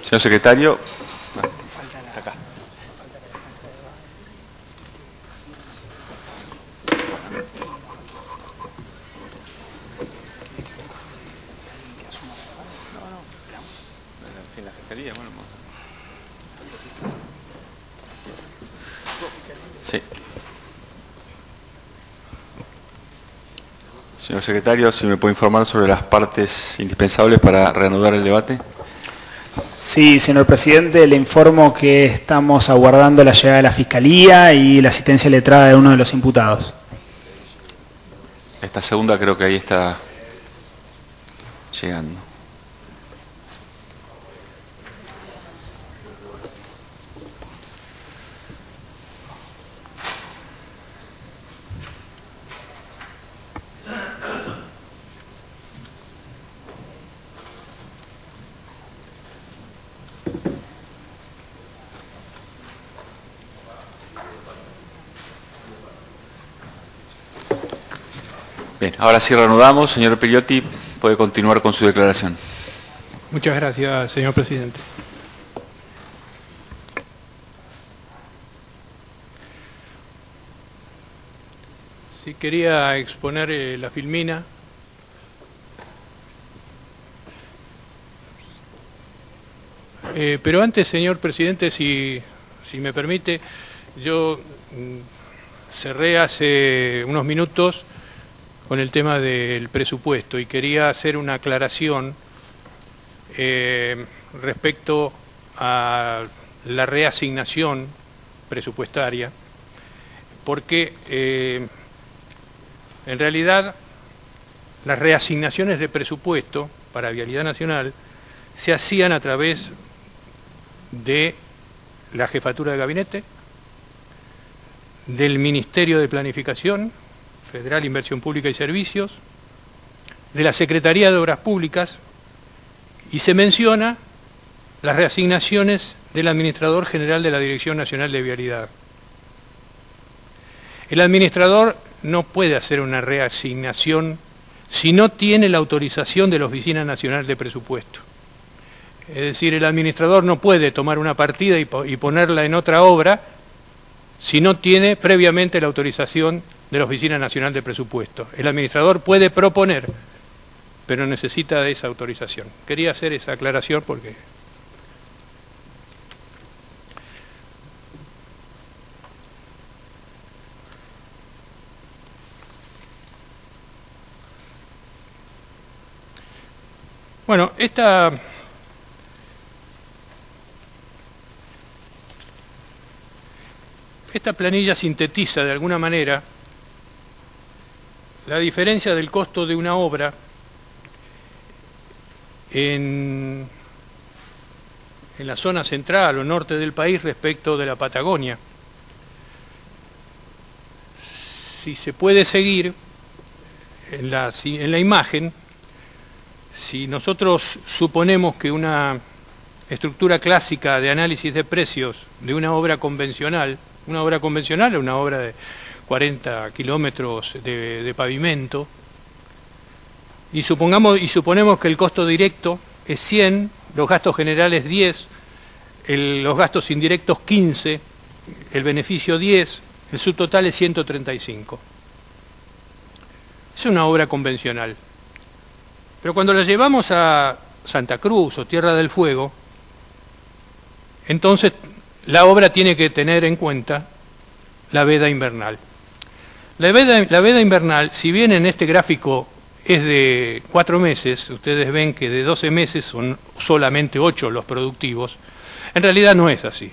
Señor secretario. Está acá. En la fiscalía, bueno. Sí. Señor secretario, si me puede informar sobre las partes indispensables para reanudar el debate. Sí, señor presidente, le informo que estamos aguardando la llegada de la Fiscalía y la asistencia letrada de uno de los imputados. Esta segunda creo que ahí está llegando. Bien, ahora sí reanudamos. Señor Periotti, puede continuar con su declaración. Muchas gracias, señor presidente. Sí, quería exponer la filmina. Pero antes, señor presidente, si me permite, yo cerré hace unos minutos con el tema del presupuesto y quería hacer una aclaración respecto a la reasignación presupuestaria, porque en realidad las reasignaciones de presupuesto para Vialidad Nacional se hacían a través de la Jefatura de Gabinete, del Ministerio de Planificación Federal, Inversión Pública y Servicios, de la Secretaría de Obras Públicas, y se menciona las reasignaciones del Administrador General de la Dirección Nacional de Vialidad. El administrador no puede hacer una reasignación si no tiene la autorización de la Oficina Nacional de Presupuesto. Es decir, el administrador no puede tomar una partida y ponerla en otra obra si no tiene previamente la autorización de la Oficina Nacional de Presupuesto. El administrador puede proponer, pero necesita de esa autorización. Quería hacer esa aclaración porque... Bueno, esta planilla sintetiza de alguna manera la diferencia del costo de una obra en la zona central o norte del país respecto de la Patagonia. Si se puede seguir en la imagen, si nosotros suponemos que una estructura clásica de análisis de precios de una obra convencional es una obra de 40 kilómetros de pavimento, y suponemos que el costo directo es 100, los gastos generales 10, los gastos indirectos 15, el beneficio 10, el subtotal es 135. Es una obra convencional. Pero cuando la llevamos a Santa Cruz o Tierra del Fuego, entonces la obra tiene que tener en cuenta la veda invernal. La veda invernal, si bien en este gráfico es de 4 meses, ustedes ven que de 12 meses son solamente 8 los productivos, en realidad no es así.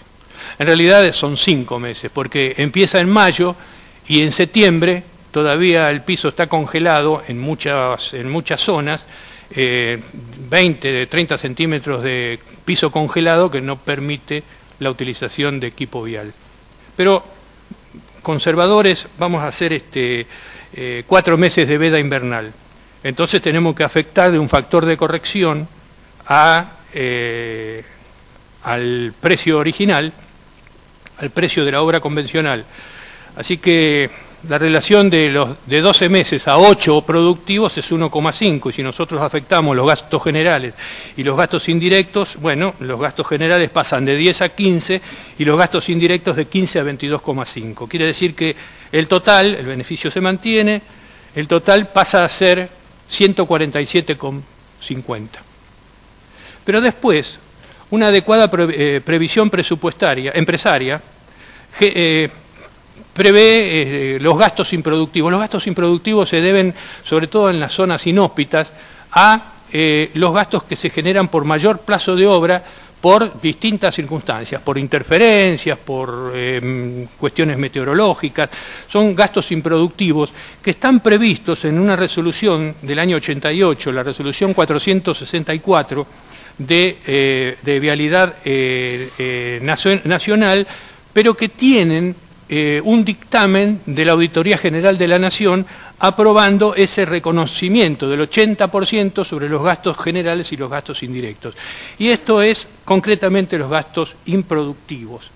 En realidad son 5 meses, porque empieza en mayo y en septiembre todavía el piso está congelado en muchas zonas, 20, 30 centímetros de piso congelado que no permite la utilización de equipo vial. Pero conservadores, vamos a hacer 4 meses de veda invernal. Entonces tenemos que afectar de un factor de corrección al precio original, al precio de la obra convencional. Así que la relación de 12 meses a 8 productivos es 1,5, y si nosotros afectamos los gastos generales y los gastos indirectos, bueno, los gastos generales pasan de 10 a 15 y los gastos indirectos de 15 a 22,5. Quiere decir que el total, el beneficio se mantiene, el total pasa a ser 147,50. Pero después, una adecuada previsión presupuestaria, empresaria, prevé los gastos improductivos. Los gastos improductivos se deben, sobre todo en las zonas inhóspitas, a los gastos que se generan por mayor plazo de obra por distintas circunstancias, por interferencias, por cuestiones meteorológicas. Son gastos improductivos que están previstos en una resolución del año 88, la resolución 464 de vialidad nacional, pero que tienen un dictamen de la Auditoría General de la Nación aprobando ese reconocimiento del 80% sobre los gastos generales y los gastos indirectos. Y esto es concretamente los gastos improductivos,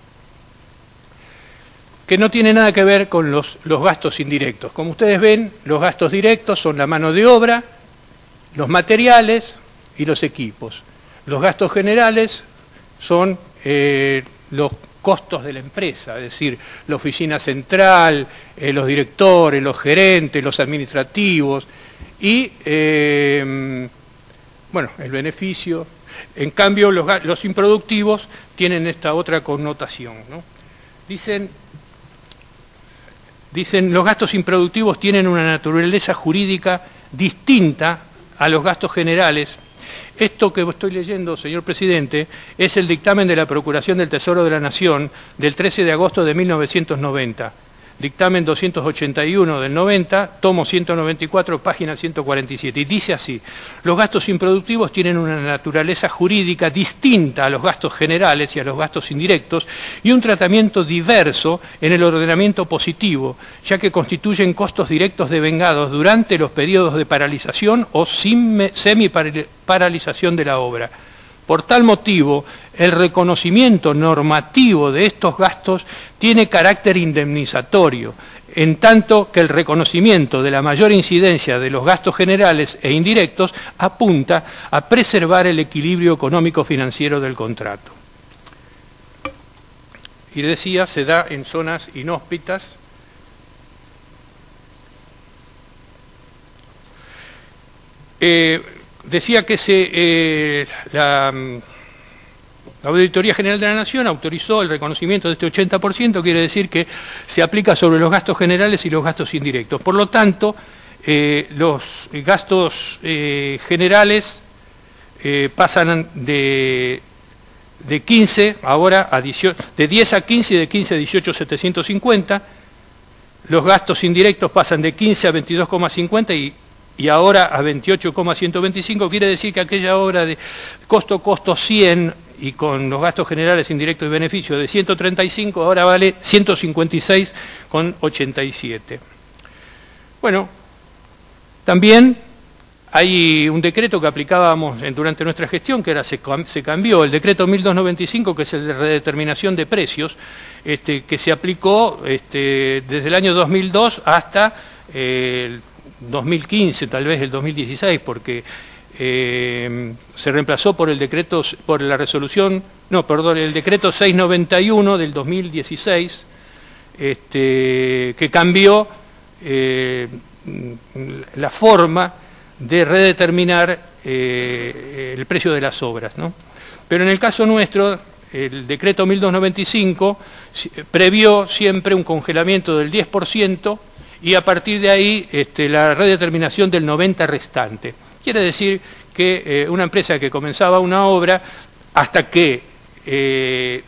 que no tiene nada que ver con los gastos indirectos. Como ustedes ven, los gastos directos son la mano de obra, los materiales y los equipos. Los gastos generales son los costos de la empresa, es decir, la oficina central, los directores, los gerentes, los administrativos y, bueno, el beneficio. En cambio, los improductivos tienen esta otra connotación, ¿no? Dicen, los gastos improductivos tienen una naturaleza jurídica distinta a los gastos generales. Esto que estoy leyendo, señor presidente, es el dictamen de la Procuración del Tesoro de la Nación del 13 de agosto de 1990. Dictamen 281 del 90, tomo 194, página 147. Y dice así: los gastos improductivos tienen una naturaleza jurídica distinta a los gastos generales y a los gastos indirectos y un tratamiento diverso en el ordenamiento positivo, ya que constituyen costos directos devengados durante los periodos de paralización o semi-paralización de la obra. Por tal motivo, el reconocimiento normativo de estos gastos tiene carácter indemnizatorio, en tanto que el reconocimiento de la mayor incidencia de los gastos generales e indirectos apunta a preservar el equilibrio económico-financiero del contrato. Y decía, se da en zonas inhóspitas. Decía que la Auditoría General de la Nación autorizó el reconocimiento de este 80%, quiere decir que se aplica sobre los gastos generales y los gastos indirectos. Por lo tanto, los gastos generales pasan de 15 ahora a 18, de 10 a 15 y de 15 a 18.750. Los gastos indirectos pasan de 15 a 22,50 y ahora a 28,125, quiere decir que aquella obra de costo 100 y con los gastos generales, indirectos y beneficios de 135, ahora vale 156,87. Bueno, también hay un decreto que aplicábamos durante nuestra gestión, que se cambió, el decreto 1295, que es el de redeterminación de precios, que se aplicó desde el año 2002 hasta el 2015, tal vez el 2016, porque se reemplazó por el decreto, por la resolución, no, perdón, el decreto 691 del 2016, que cambió la forma de redeterminar el precio de las obras, ¿no? Pero en el caso nuestro, el decreto 1295 previó siempre un congelamiento del 10%, y a partir de ahí la redeterminación del 90% restante. Quiere decir que una empresa que comenzaba una obra, hasta que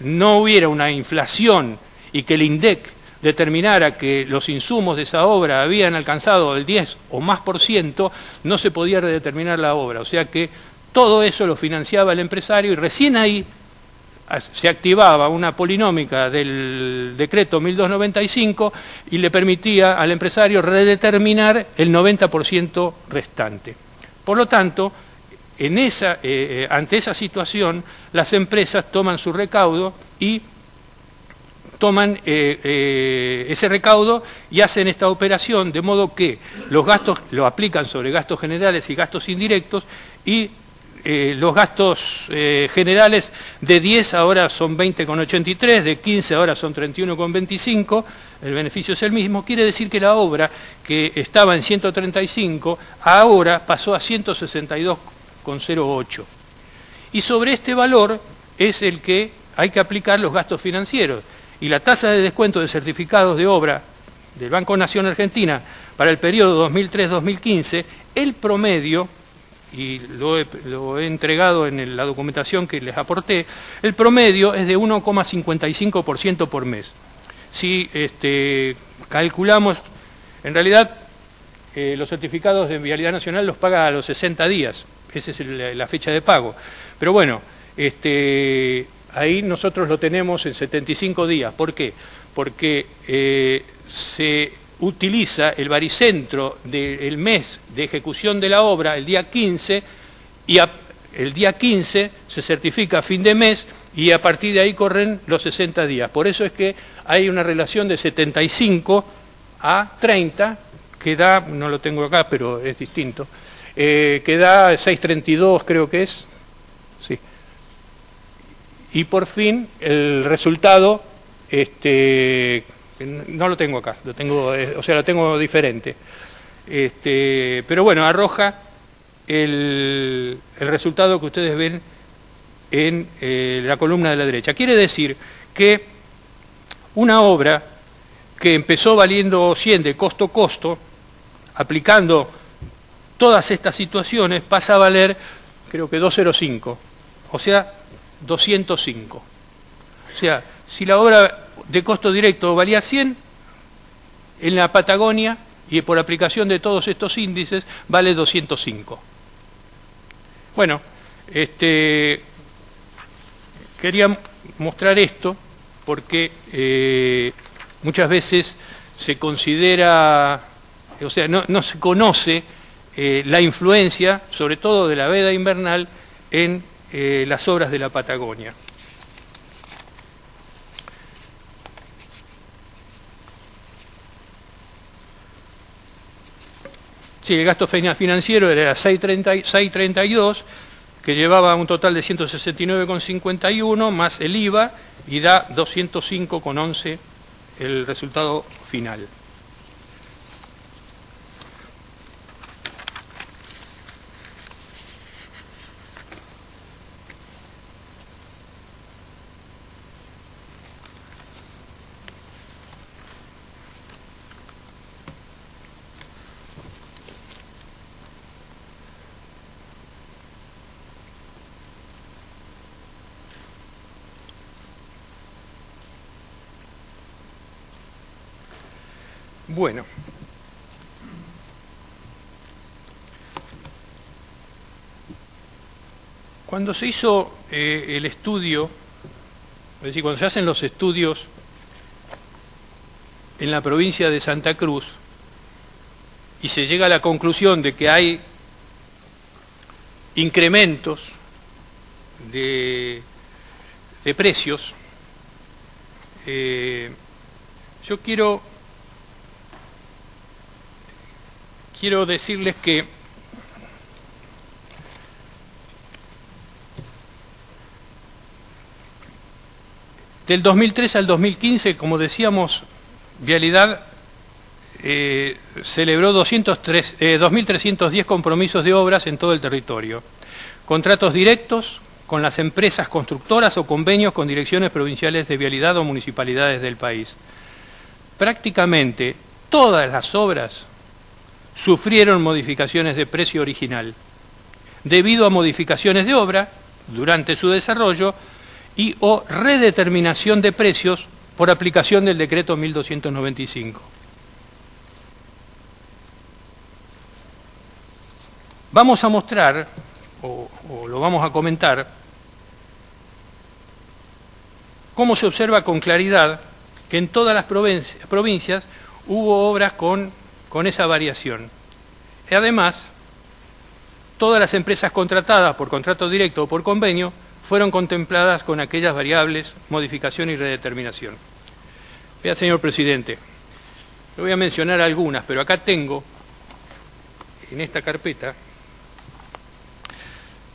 no hubiera una inflación y que el INDEC determinara que los insumos de esa obra habían alcanzado el 10 o más %, no se podía redeterminar la obra. O sea que todo eso lo financiaba el empresario y recién ahí se activaba una polinómica del decreto 1295 y le permitía al empresario redeterminar el 90% restante. Por lo tanto, ante esa situación, las empresas toman su recaudo y toman ese recaudo y hacen esta operación, de modo que los gastos lo aplican sobre gastos generales y gastos indirectos, y los gastos generales de 10 ahora son 20,83, de 15 ahora son 31,25, el beneficio es el mismo. Quiere decir que la obra que estaba en 135 ahora pasó a 162,08. Y sobre este valor es el que hay que aplicar los gastos financieros. Y la tasa de descuento de certificados de obra del Banco Nación Argentina para el periodo 2003-2015, el promedio, y lo he entregado en la documentación que les aporté, el promedio es de 1,55% por mes. Si calculamos, en realidad los certificados de vialidad nacional los paga a los 60 días, esa es la fecha de pago. Pero bueno, ahí nosotros lo tenemos en 75 días. ¿Por qué? Porque se utiliza el baricentro del mes de ejecución de la obra el día 15, y el día 15 se certifica a fin de mes, y a partir de ahí corren los 60 días. Por eso es que hay una relación de 75 a 30, que da, no lo tengo acá, pero es distinto, que da 6,32 creo que es. Sí. Y por fin el resultado, no lo tengo acá, lo tengo, o sea, lo tengo diferente. Pero bueno, arroja el resultado que ustedes ven en la columna de la derecha. Quiere decir que una obra que empezó valiendo 100 de costo-costo, aplicando todas estas situaciones, pasa a valer, creo que 205, o sea, 205. O sea, si la obra de costo directo valía 100, en la Patagonia, y por aplicación de todos estos índices, vale 205. Bueno, quería mostrar esto porque muchas veces se considera, o sea, no se conoce la influencia, sobre todo de la veda invernal, en las obras de la Patagonia. Sí, el gasto financiero era 6,32, que llevaba un total de 169,51 más el IVA, y da 205,11 el resultado final. Bueno, cuando se hizo el estudio, es decir, cuando se hacen los estudios en la provincia de Santa Cruz y se llega a la conclusión de que hay incrementos de precios, yo quiero decirles que del 2003 al 2015, como decíamos, Vialidad celebró 2.310 compromisos de obras en todo el territorio. Contratos directos con las empresas constructoras o convenios con direcciones provinciales de vialidad o municipalidades del país. Prácticamente todas las obras sufrieron modificaciones de precio original, debido a modificaciones de obra durante su desarrollo y o redeterminación de precios por aplicación del decreto 1295. Vamos a mostrar, o lo vamos a comentar, cómo se observa con claridad que en todas las provincias hubo obras con esa variación. Y además, todas las empresas contratadas por contrato directo o por convenio fueron contempladas con aquellas variables, modificación y redeterminación. Vea, señor presidente, le voy a mencionar algunas, pero acá tengo, en esta carpeta,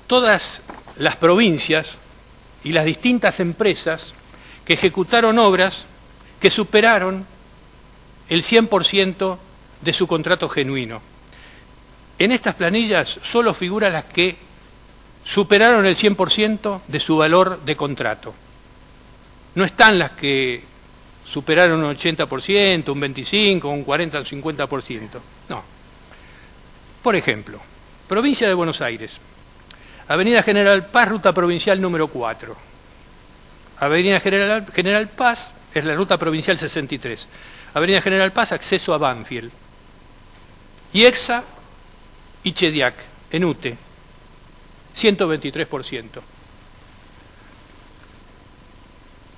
todas las provincias y las distintas empresas que ejecutaron obras que superaron el 100% de su contrato genuino. En estas planillas solo figuran las que superaron el 100% de su valor de contrato. No están las que superaron un 80%, un 25%, un 40%, un 50%. No. Por ejemplo, provincia de Buenos Aires. Avenida General Paz, ruta provincial número 4. Avenida General Paz es la ruta provincial 63. Avenida General Paz, acceso a Banfield. IEXA y Chediac, en UTE, 123%.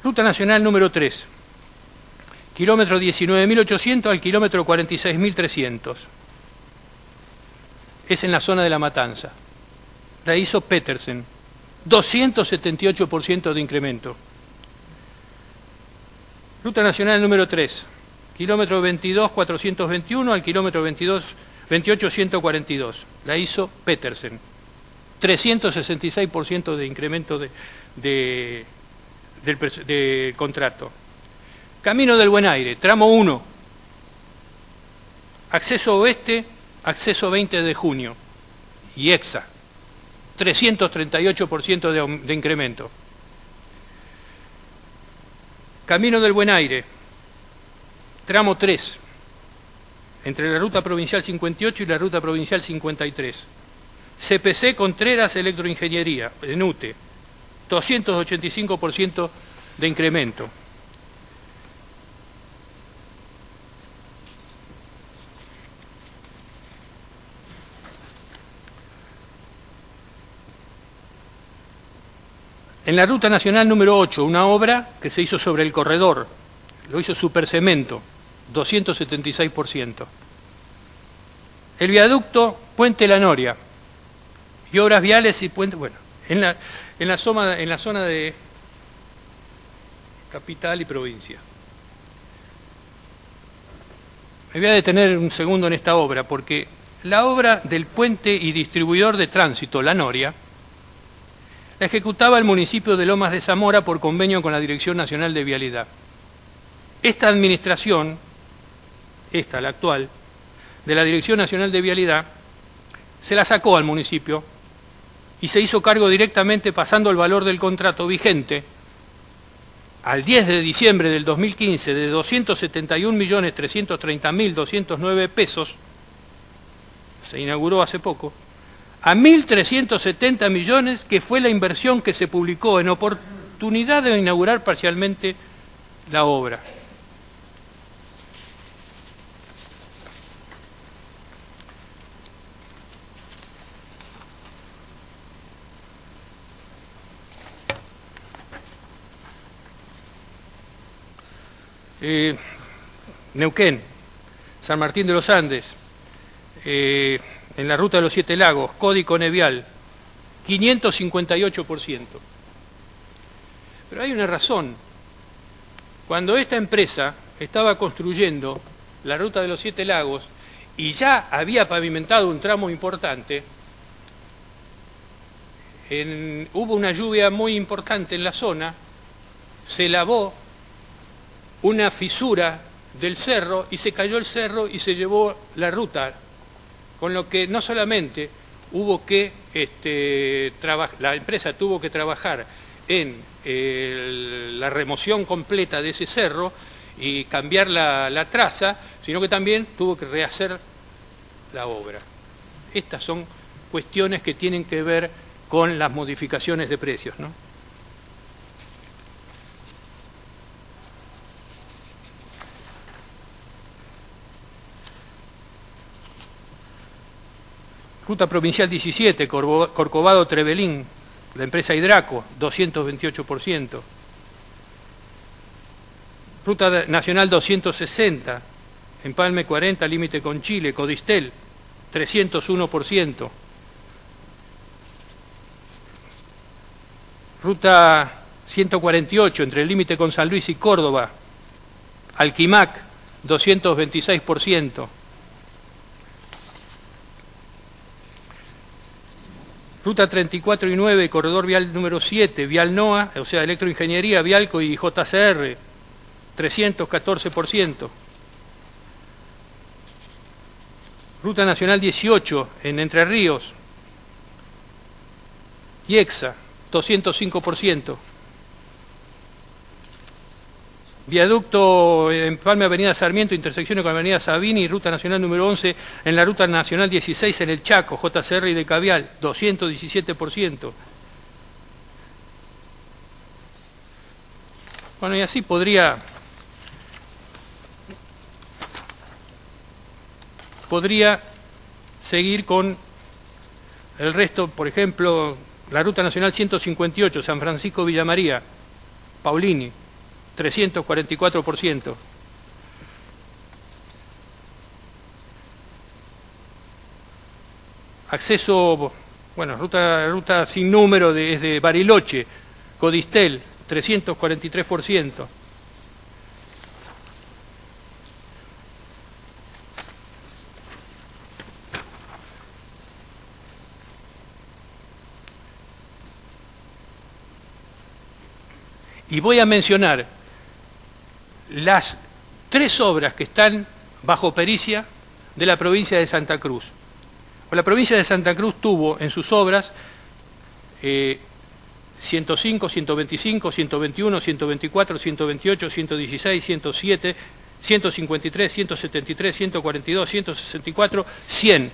Ruta nacional número 3. Kilómetro 19.800 al kilómetro 46.300. Es en la zona de La Matanza. La hizo Petersen. 278% de incremento. Ruta nacional número 3. Kilómetro 22.421 al kilómetro 28.142. La hizo Petersen. 366% de incremento de contrato. Camino del Buen Aire, tramo 1. Acceso oeste, acceso 20 de junio. IEXA. 338% de incremento. Camino del Buen Aire, tramo 3, entre la ruta provincial 58 y la ruta provincial 53. CPC Contreras Electroingeniería, en UTE, 285% de incremento. En la ruta nacional número 8, una obra que se hizo sobre el corredor, lo hizo Supercemento, 276%. El viaducto Puente La Noria y obras viales y puentes, bueno, en la zona de capital y provincia. Me voy a detener un segundo en esta obra, porque la obra del puente y distribuidor de tránsito La Noria la ejecutaba el municipio de Lomas de Zamora por convenio con la Dirección Nacional de Vialidad. Esta administración, la actual, de la Dirección Nacional de Vialidad, se la sacó al municipio y se hizo cargo directamente pasando el valor del contrato vigente al 10 de diciembre del 2015 de 271.330.209 pesos, se inauguró hace poco, a 1.370 millones, que fue la inversión que se publicó en oportunidad de inaugurar parcialmente la obra. Neuquén, San Martín de los Andes, en la ruta de los 7 lagos, Código Nevial, 558%. Pero hay una razón. Cuando esta empresa estaba construyendo la ruta de los 7 lagos y ya había pavimentado un tramo importante, hubo una lluvia muy importante en la zona, se lavó una fisura del cerro y se cayó el cerro y se llevó la ruta. Con lo que no solamente hubo que la empresa tuvo que trabajar en la remoción completa de ese cerro y cambiar la traza, sino que también tuvo que rehacer la obra. Estas son cuestiones que tienen que ver con las modificaciones de precios, ¿no? Ruta Provincial 17, Corcovado-Trevelín, la empresa Hidraco, 228%. Ruta Nacional 260, Empalme 40, límite con Chile, Codistel, 301%. Ruta 148, entre el límite con San Luis y Córdoba, Alquimac, 226%. Ruta 34 y 9, corredor vial número 7, Vial NOA, o sea, Electroingeniería, Vialco y JCR, 314%. Ruta Nacional 18, en Entre Ríos, IEXA, 205%. Viaducto en Empalme Avenida Sarmiento, intersecciones con Avenida Sabini y Ruta Nacional número 11 en la Ruta Nacional 16 en el Chaco, JCR y de Cavial, 217%. Bueno, y así podría seguir con el resto, por ejemplo, la Ruta Nacional 158, San Francisco Villa María, Paulini, 344%. Acceso, bueno, ruta sin número desde Bariloche, Codistel, 343%. Y voy a mencionar las 3 obras que están bajo pericia de la provincia de Santa Cruz. La provincia de Santa Cruz tuvo en sus obras 105, 125, 121, 124, 128, 116, 107, 153, 173, 142, 164, 100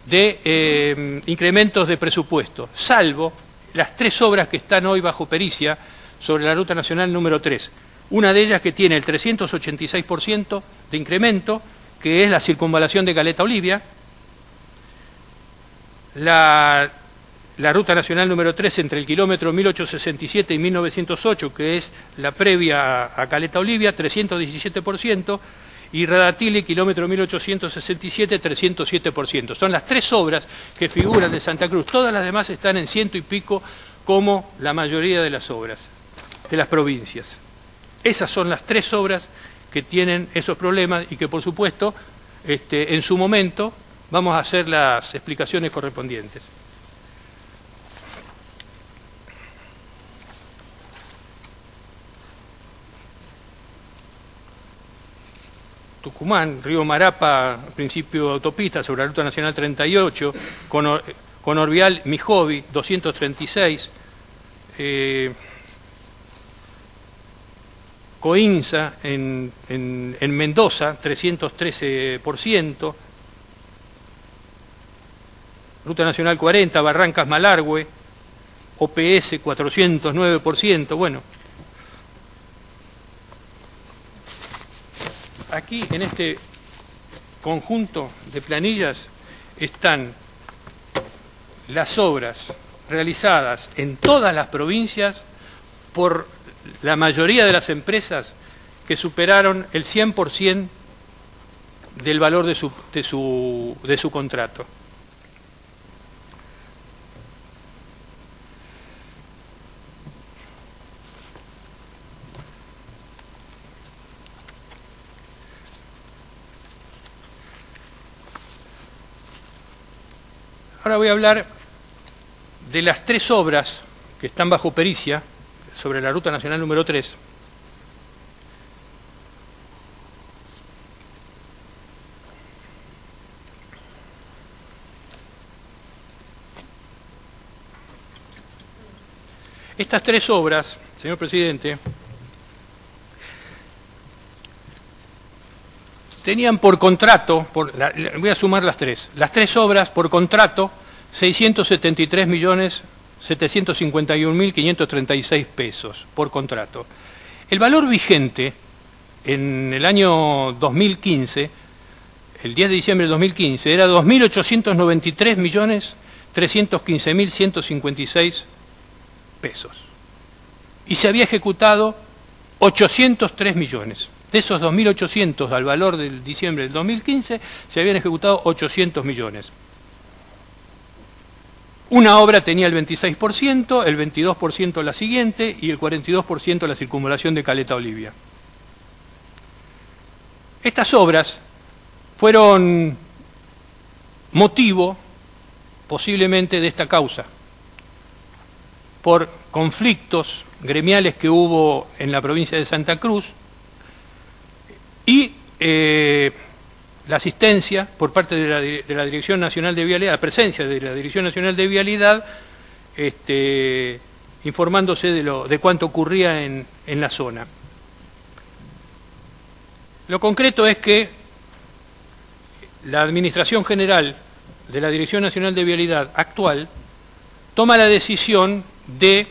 de incrementos de presupuesto, salvo las 3 obras que están hoy bajo pericia sobre la Ruta Nacional número 3. Una de ellas que tiene el 386% de incremento, que es la circunvalación de Caleta Olivia, la Ruta Nacional número 3 entre el kilómetro 1867 y 1908, que es la previa a Caleta Olivia, 317%, y Radatili, kilómetro 1867, 307%. Son las 3 obras que figuran de Santa Cruz. Todas las demás están en 100 y pico, como la mayoría de las obras de las provincias. Esas son las 3 obras que tienen esos problemas y que, por supuesto, en su momento vamos a hacer las explicaciones correspondientes. Tucumán, Río Marapa, principio de autopista sobre la Ruta Nacional 38, con Orvial Mijovi, 236, Coinza en Mendoza, 313%, Ruta Nacional 40, Barrancas Malargüe, OPS 409%, bueno. Aquí, en este conjunto de planillas, están las obras realizadas en todas las provincias por la mayoría de las empresas que superaron el 100% del valor de su contrato. Ahora voy a hablar de las 3 obras que están bajo pericia sobre la Ruta Nacional número 3. Estas 3 obras, señor presidente, tenían por contrato, voy a sumar las 3 obras por contrato, 673.751.536 pesos por contrato. El valor vigente en el año 2015, el 10 de diciembre del 2015, era 2.893.315.156 pesos. Y se había ejecutado 803 millones. De esos 2.800 al valor del diciembre del 2015, se habían ejecutado 800 millones. Una obra tenía el 26%, el 22% la siguiente y el 42% la circunvalación de Caleta Olivia. Estas obras fueron motivo posiblemente de esta causa, por conflictos gremiales que hubo en la provincia de Santa Cruz y la asistencia por parte de la Dirección Nacional de Vialidad, la presencia de la Dirección Nacional de Vialidad, informándose de cuánto ocurría en la zona. Lo concreto es que la Administración General de la Dirección Nacional de Vialidad actual toma la decisión de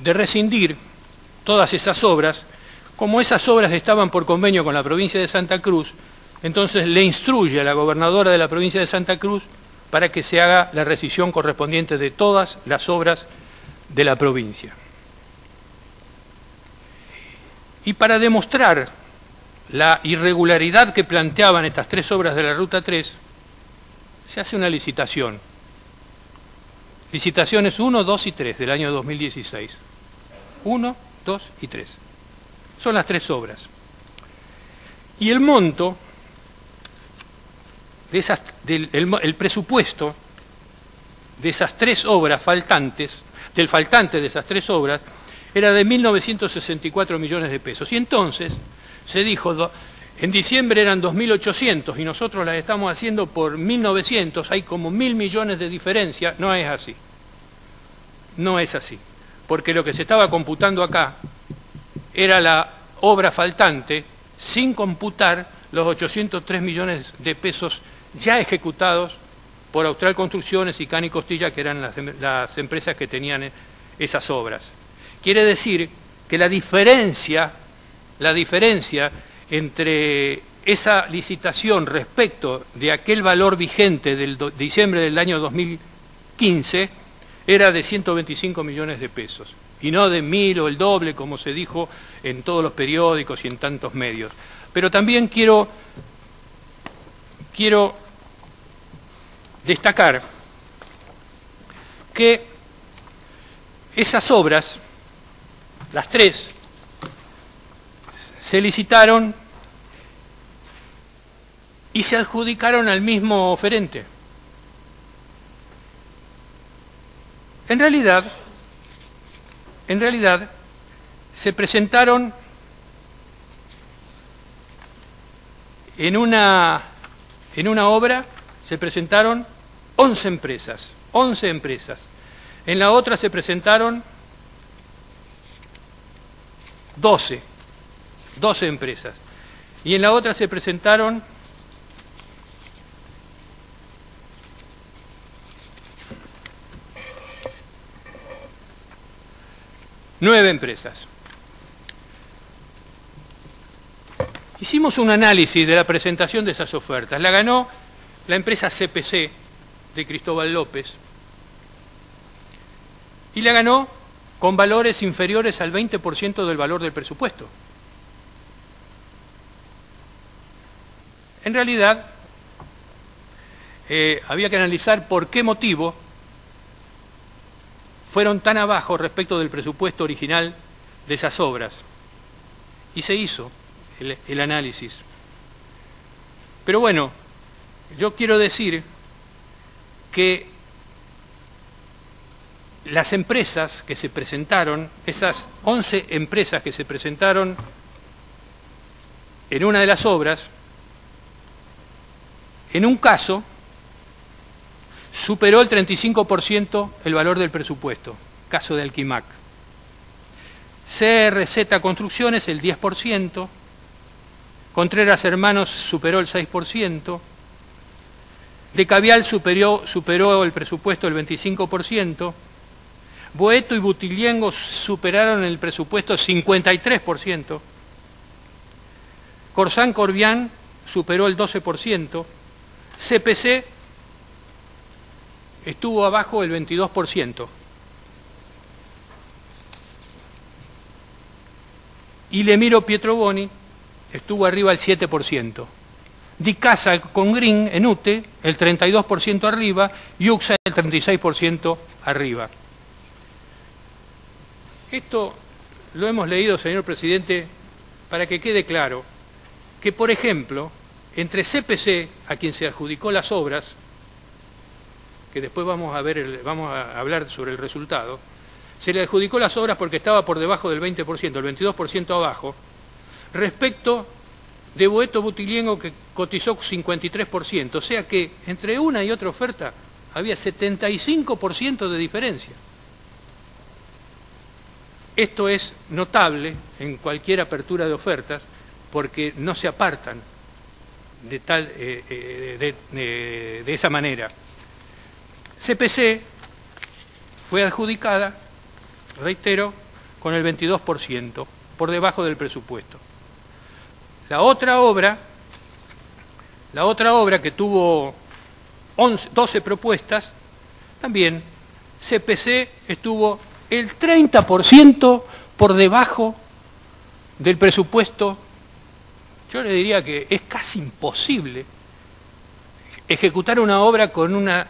rescindir todas esas obras. Como esas obras estaban por convenio con la provincia de Santa Cruz, entonces le instruye a la gobernadora de la provincia de Santa Cruz para que se haga la rescisión correspondiente de todas las obras de la provincia. Y para demostrar la irregularidad que planteaban estas tres obras de la Ruta 3, se hace una licitación. Licitaciones 1, 2 y 3 del año 2016. 1, 2 y 3. Son las tres obras. Y el monto, el presupuesto de esas tres obras faltantes, del faltante de esas tres obras, era de 1.964 millones de pesos. Y entonces se dijo, en diciembre eran 2.800 y nosotros las estamos haciendo por 1.900, hay como 1.000 millones de diferencia. No es así. No es así. Porque lo que se estaba computando acá era la obra faltante sin computar los 803 millones de pesos ya ejecutados por Austral Construcciones y Cani Costilla, que eran las empresas que tenían esas obras. Quiere decir que la diferencia entre esa licitación respecto de aquel valor vigente del diciembre del año 2015 era de 125 millones de pesos, y no de 1.000 o el doble, como se dijo en todos los periódicos y en tantos medios. Pero también quiero destacar que esas obras, las tres, se licitaron y se adjudicaron al mismo oferente. En realidad, se presentaron en una obra, se presentaron 11 empresas. En la otra se presentaron 12 empresas. Y en la otra se presentaron 9 empresas. Hicimos un análisis de la presentación de esas ofertas. La ganó la empresa CPC de Cristóbal López y la ganó con valores inferiores al 20% del valor del presupuesto. En realidad, había que analizar por qué motivo fueron tan abajo respecto del presupuesto original de esas obras. Y se hizo el análisis. Pero bueno, yo quiero decir que las empresas que se presentaron, esas 11 empresas que se presentaron en una de las obras, en un caso superó el 35% el valor del presupuesto, caso de Alquimac. CRZ Construcciones el 10%, Contreras Hermanos superó el 6%, Decavial superó el presupuesto el 25%, Boeto y Butiliengo superaron el presupuesto 53%, Corsán Corbián superó el 12%, CPC estuvo abajo el 22%. Y Lemiro Pietroboni estuvo arriba el 7%. Dicasa con Green en UTE el 32% arriba y UXA el 36% arriba. Esto lo hemos leído, señor presidente, para que quede claro que, por ejemplo, entre CPC, a quien se adjudicó las obras, que después vamos a hablar sobre el resultado, se le adjudicó las obras porque estaba por debajo del 20%, el 22% abajo, respecto de Boeto Butiliengo, que cotizó 53%, o sea que entre una y otra oferta había 75% de diferencia. Esto es notable en cualquier apertura de ofertas porque no se apartan de esa manera. CPC fue adjudicada, reitero, con el 22%, por debajo del presupuesto. La otra obra que tuvo 12 propuestas, también CPC estuvo el 30% por debajo del presupuesto. Yo le diría que es casi imposible ejecutar una obra con una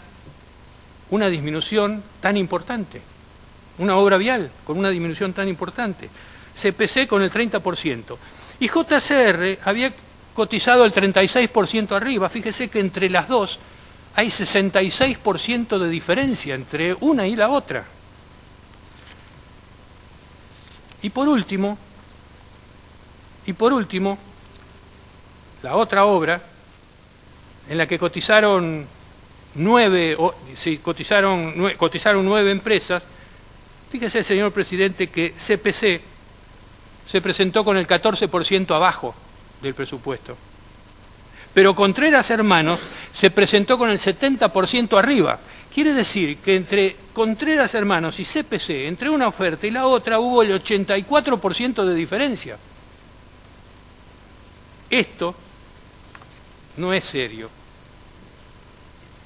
disminución tan importante, una obra vial con una disminución tan importante. CPC con el 30%. Y JCR había cotizado el 36% arriba. Fíjese que entre las dos hay 66% de diferencia entre una y la otra. Y por último, la otra obra en la que cotizaron 9 empresas, fíjese, señor presidente, que CPC se presentó con el 14% abajo del presupuesto. Pero Contreras Hermanos se presentó con el 70% arriba. Quiere decir que entre Contreras Hermanos y CPC, entre una oferta y la otra, hubo el 84% de diferencia. Esto no es serio.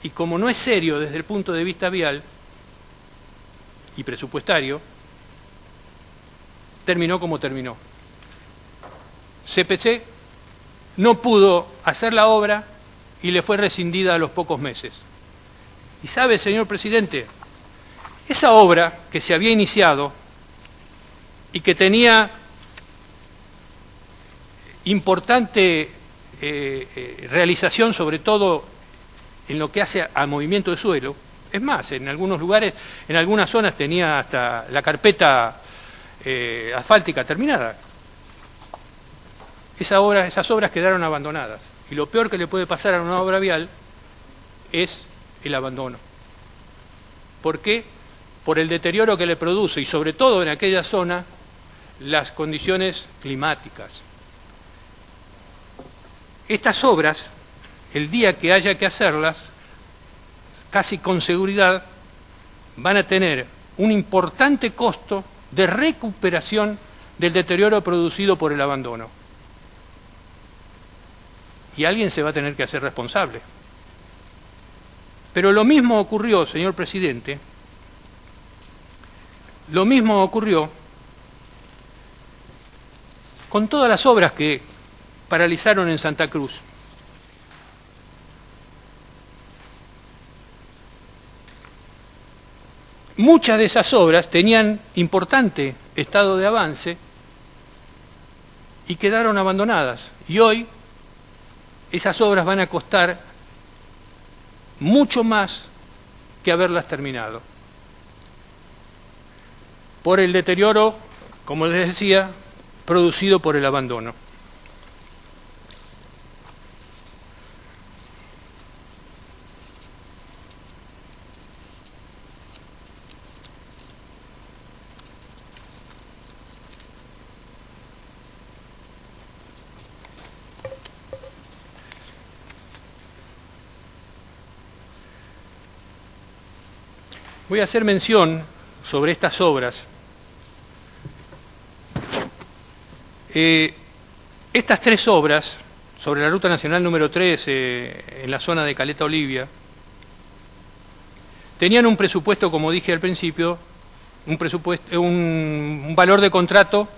Y como no es serio desde el punto de vista vial y presupuestario, terminó como terminó. CPC no pudo hacer la obra y le fue rescindida a los pocos meses. Y sabe, señor presidente, esa obra que se había iniciado y que tenía importante realización, sobre todo en lo que hace a movimiento de suelo, es más, en algunos lugares, en algunas zonas tenía hasta la carpeta asfáltica terminada. Esas obras quedaron abandonadas. Y lo peor que le puede pasar a una obra vial es el abandono. ¿Por qué? Por el deterioro que le produce, y sobre todo en aquella zona, las condiciones climáticas. Estas obras, el día que haya que hacerlas, casi con seguridad, van a tener un importante costo de recuperación del deterioro producido por el abandono. Y alguien se va a tener que hacer responsable. Pero lo mismo ocurrió, señor presidente, lo mismo ocurrió con todas las obras que paralizaron en Santa Cruz. Muchas de esas obras tenían importante estado de avance y quedaron abandonadas. Y hoy esas obras van a costar mucho más que haberlas terminado. Por el deterioro, como les decía, producido por el abandono. Voy a hacer mención sobre estas obras. Estas tres obras, sobre la Ruta Nacional número 3, en la zona de Caleta Olivia, tenían un presupuesto, como dije al principio, un valor de contrato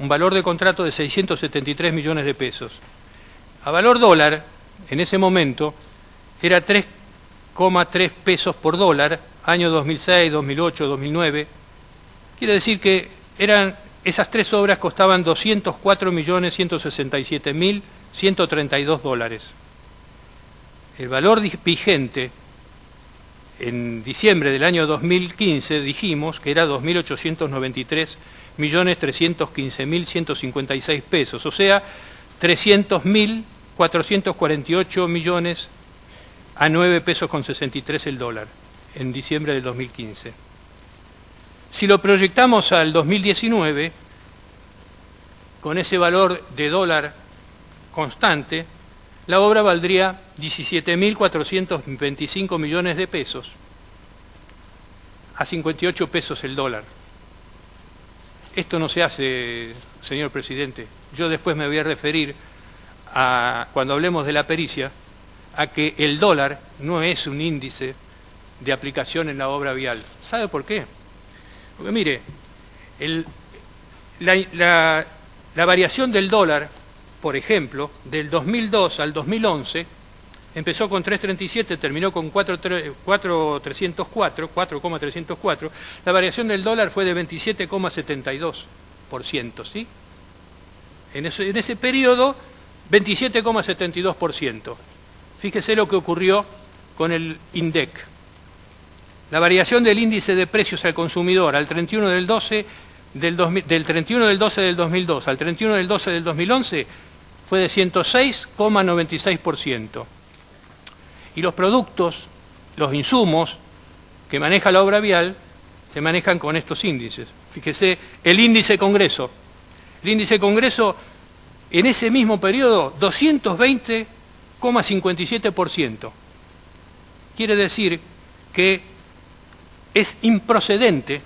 de 673 millones de pesos. A valor dólar, en ese momento era 3,3 pesos por dólar, año 2006, 2008, 2009. Quiere decir que esas tres obras costaban 204.167.132 dólares. El valor vigente en diciembre del año 2015 dijimos que era 2.893.315.156 pesos, o sea, 300.448 millones a 9 pesos con 63 el dólar en diciembre del 2015. Si lo proyectamos al 2019, con ese valor de dólar constante, la obra valdría 17.425 millones de pesos, a 58 pesos el dólar. Esto no se hace, señor presidente. Yo después me voy a referir, cuando hablemos de la pericia, a que el dólar no es un índice de aplicación en la obra vial. ¿Sabe por qué? Porque mire, la variación del dólar, por ejemplo, del 2002 al 2011, empezó con 3.37, terminó con 4.304, la variación del dólar fue de 27,72%, ¿sí? En ese periodo, 27,72%. Fíjese lo que ocurrió con el INDEC. La variación del índice de precios al consumidor al 31 del 12 del 31 del 12 del 2002 al 31 del 12 del 2011 fue de 106,96%. Y los productos, los insumos que maneja la obra vial, se manejan con estos índices. Fíjese, el índice Congreso. El índice Congreso, en ese mismo periodo, 220,57%. Quiere decir que es improcedente,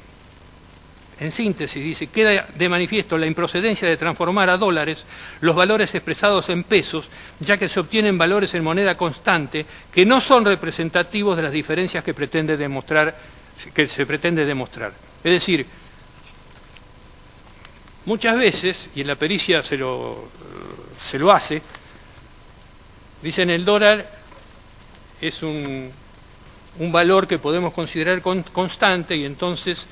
en síntesis dice, queda de manifiesto la improcedencia de transformar a dólares los valores expresados en pesos, ya que se obtienen valores en moneda constante que no son representativos de las diferencias que se pretende demostrar. Es decir, muchas veces, y en la pericia se lo hace, dicen el dólar es un valor que podemos considerar constante y entonces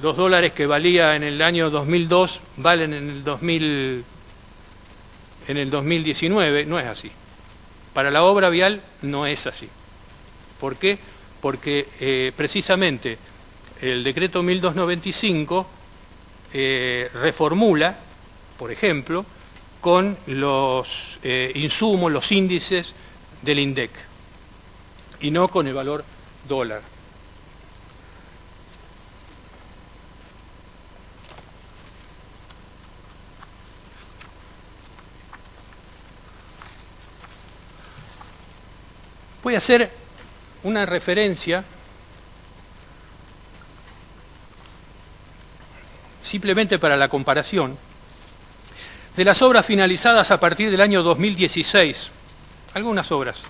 los dólares que valía en el año 2002 valen en el 2019. No es así. Para la obra vial no es así. ¿Por qué? Porque precisamente el decreto 1295 reformula, por ejemplo, con los insumos, los índices del INDEC y no con el valor dólar. Voy a hacer una referencia simplemente para la comparación de las obras finalizadas a partir del año 2016, algunas obras.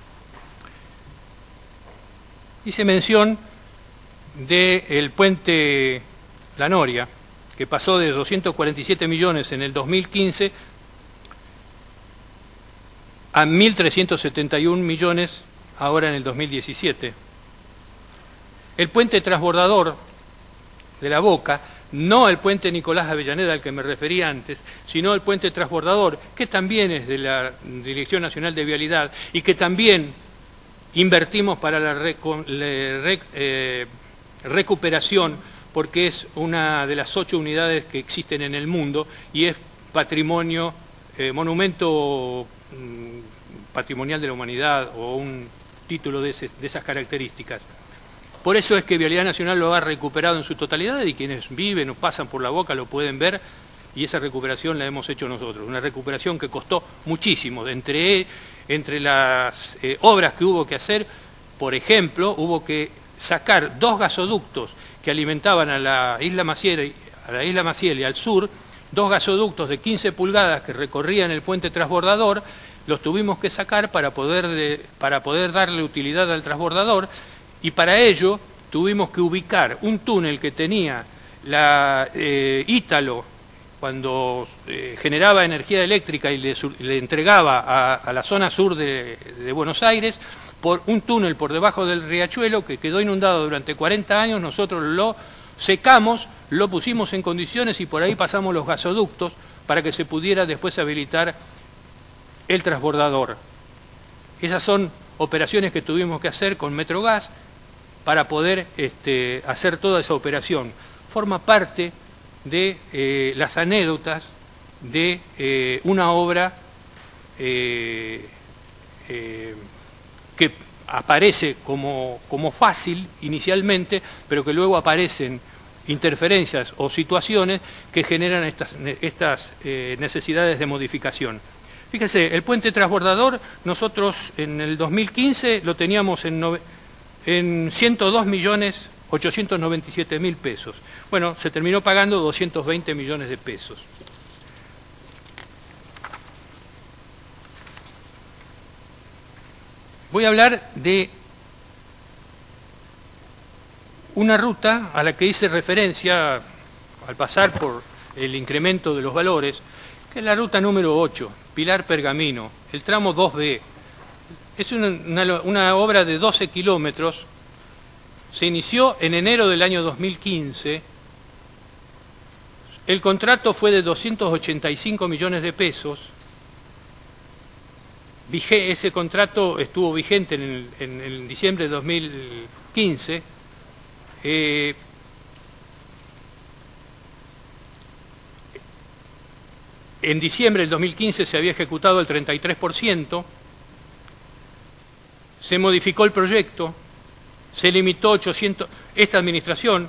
Hice mención del puente La Noria, que pasó de 247 millones en el 2015 a 1.371 millones ahora en el 2017. El puente transbordador de La Boca, no el puente Nicolás Avellaneda al que me referí antes, sino el puente transbordador, que también es de la Dirección Nacional de Vialidad y que también invertimos para la recuperación, porque es una de las 8 unidades que existen en el mundo y es patrimonio, monumento patrimonial de la humanidad o un título de esas características. Por eso es que Vialidad Nacional lo ha recuperado en su totalidad y quienes viven o pasan por La Boca lo pueden ver y esa recuperación la hemos hecho nosotros. Una recuperación que costó muchísimo. Entre las obras que hubo que hacer, por ejemplo, hubo que sacar 2 gasoductos que alimentaban a la isla Maciel y al sur, 2 gasoductos de 15 pulgadas que recorrían el puente transbordador. Los tuvimos que sacar para poder darle utilidad al transbordador y para ello tuvimos que ubicar un túnel que tenía la Ítalo cuando generaba energía eléctrica y le entregaba a la zona sur de Buenos Aires, por un túnel por debajo del riachuelo que quedó inundado durante 40 años, nosotros lo secamos, lo pusimos en condiciones y por ahí pasamos los gasoductos para que se pudiera después habilitar el transbordador. Esas son operaciones que tuvimos que hacer con Metrogas para poder hacer toda esa operación. Forma parte de las anécdotas de una obra que aparece como fácil inicialmente, pero que luego aparecen interferencias o situaciones que generan estas necesidades de modificación. Fíjese, el puente transbordador nosotros en el 2015 lo teníamos en 102.897.000 pesos. Bueno, se terminó pagando 220 millones de pesos. Voy a hablar de una ruta a la que hice referencia al pasar por el incremento de los valores, que es la ruta número 8, Pilar Pergamino, el tramo 2B. Es una obra de 12 kilómetros, se inició en enero del año 2015, el contrato fue de 285 millones de pesos, ese contrato estuvo vigente en diciembre de 2015, en diciembre del 2015 se había ejecutado el 33%, se modificó el proyecto, se limitó 800, esta administración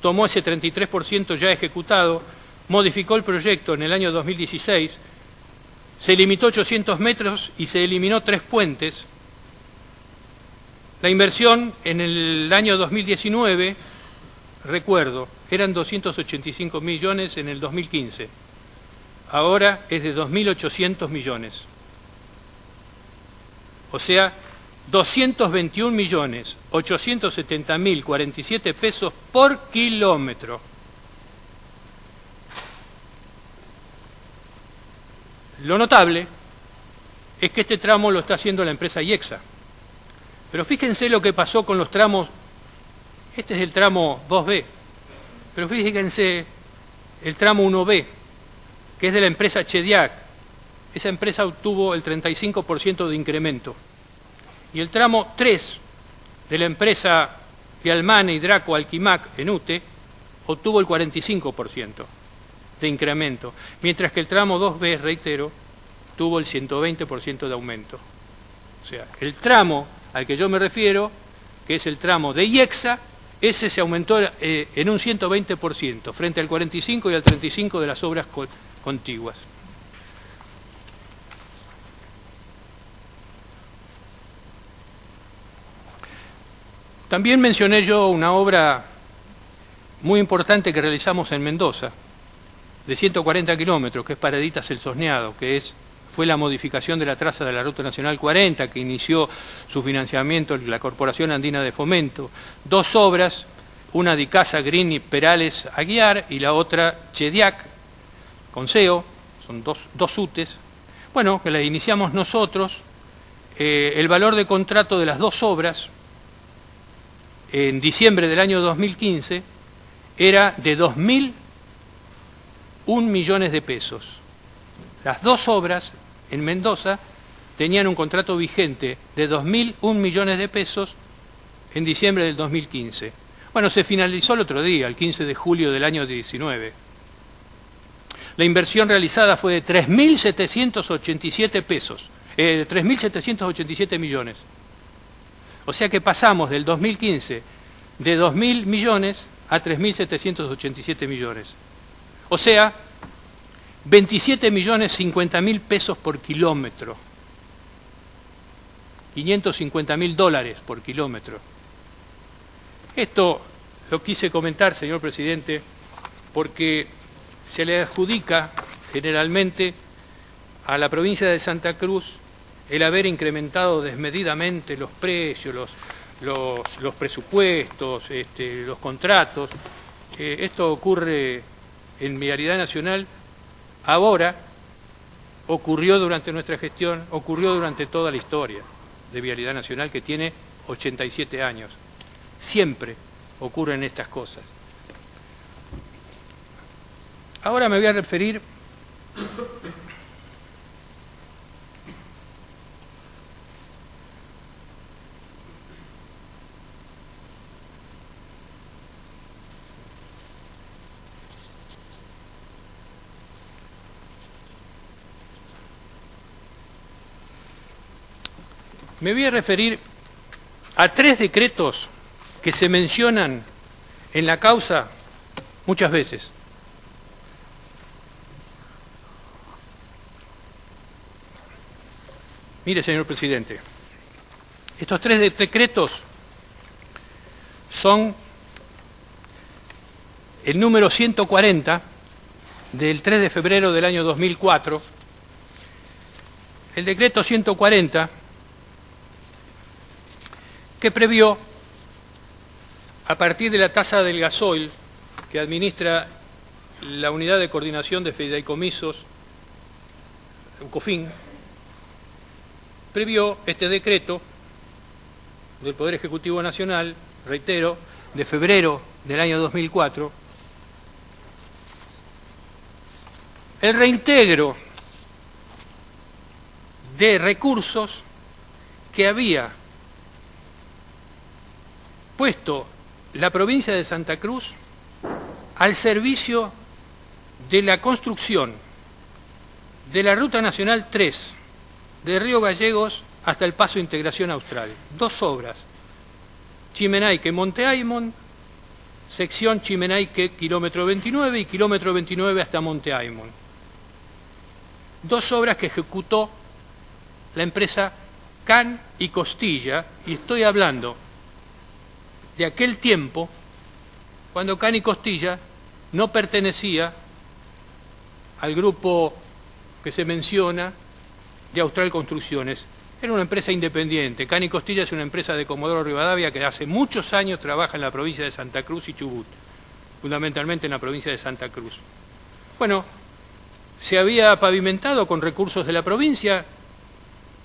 tomó ese 33% ya ejecutado, modificó el proyecto en el año 2016, se limitó 800 metros y se eliminó 3 puentes. La inversión en el año 2019, recuerdo, eran 285 millones en el 2015. Ahora es de 2.800 millones. O sea, 221.870.047 pesos por kilómetro. Lo notable es que este tramo lo está haciendo la empresa IEXA. Pero fíjense lo que pasó con los tramos. Este es el tramo 2B. Pero fíjense el tramo 1B, que es de la empresa Chediac. Esa empresa obtuvo el 35% de incremento. Y el tramo 3 de la empresa Vialmane y Draco Alquimac en UTE obtuvo el 45% de incremento, mientras que el tramo 2B, reitero, tuvo el 120% de aumento. O sea, el tramo al que yo me refiero, que es el tramo de IEXA, ese se aumentó en un 120%, frente al 45% y al 35% de las obras contiguas. También mencioné yo una obra muy importante que realizamos en Mendoza, de 140 kilómetros, que es Paraditas El Sosneado, que fue la modificación de la traza de la Ruta Nacional 40, que inició su financiamiento la Corporación Andina de Fomento. 2 obras, una de Casa Green y Perales Aguiar y la otra Chediac, con CEO, son dos UTEs. Bueno, que la iniciamos nosotros, el valor de contrato de las 2 obras, en diciembre del año 2015, era de 2.001 millones de pesos. Las 2 obras en Mendoza tenían un contrato vigente de 2.001 millones de pesos en diciembre del 2015. Bueno, se finalizó el otro día, el 15 de julio del año 19. La inversión realizada fue de 3.787 pesos, 3.787 millones. O sea que pasamos del 2015 de 2.000 millones a 3.787 millones. O sea, 27.050.000 pesos por kilómetro. $550.000 por kilómetro. Esto lo quise comentar, señor presidente, porque se le adjudica generalmente a la provincia de Santa Cruz el haber incrementado desmedidamente los precios, los presupuestos, los contratos. Esto ocurre en Vialidad Nacional ahora ocurrió durante nuestra gestión, ocurrió durante toda la historia de Vialidad Nacional, que tiene 87 años. Siempre ocurren estas cosas. Ahora me voy a referir a 3 decretos que se mencionan en la causa muchas veces. Mire, señor presidente, estos 3 decretos son el número 140 del 3 de febrero del año 2004, el decreto 140 que previó, a partir de la tasa del gasoil que administra la Unidad de Coordinación de Fideicomisos, UCOFIN, previó este decreto del Poder Ejecutivo Nacional, reitero, de febrero del año 2004, el reintegro de recursos que había puesto la provincia de Santa Cruz al servicio de la construcción de la Ruta Nacional 3, de Río Gallegos hasta el Paso Integración Austral. 2 obras, Chimenaique-Monte Aymon, sección Chimenaique kilómetro 29 y kilómetro 29 hasta Monte Aymon. 2 obras que ejecutó la empresa Can y Costilla, y estoy hablando de aquel tiempo cuando Can y Costilla no pertenecía al grupo que se menciona de Austral Construcciones. Era una empresa independiente. Can y Costilla es una empresa de Comodoro Rivadavia que hace muchos años trabaja en la provincia de Santa Cruz y Chubut, fundamentalmente en la provincia de Santa Cruz. Bueno, se había pavimentado con recursos de la provincia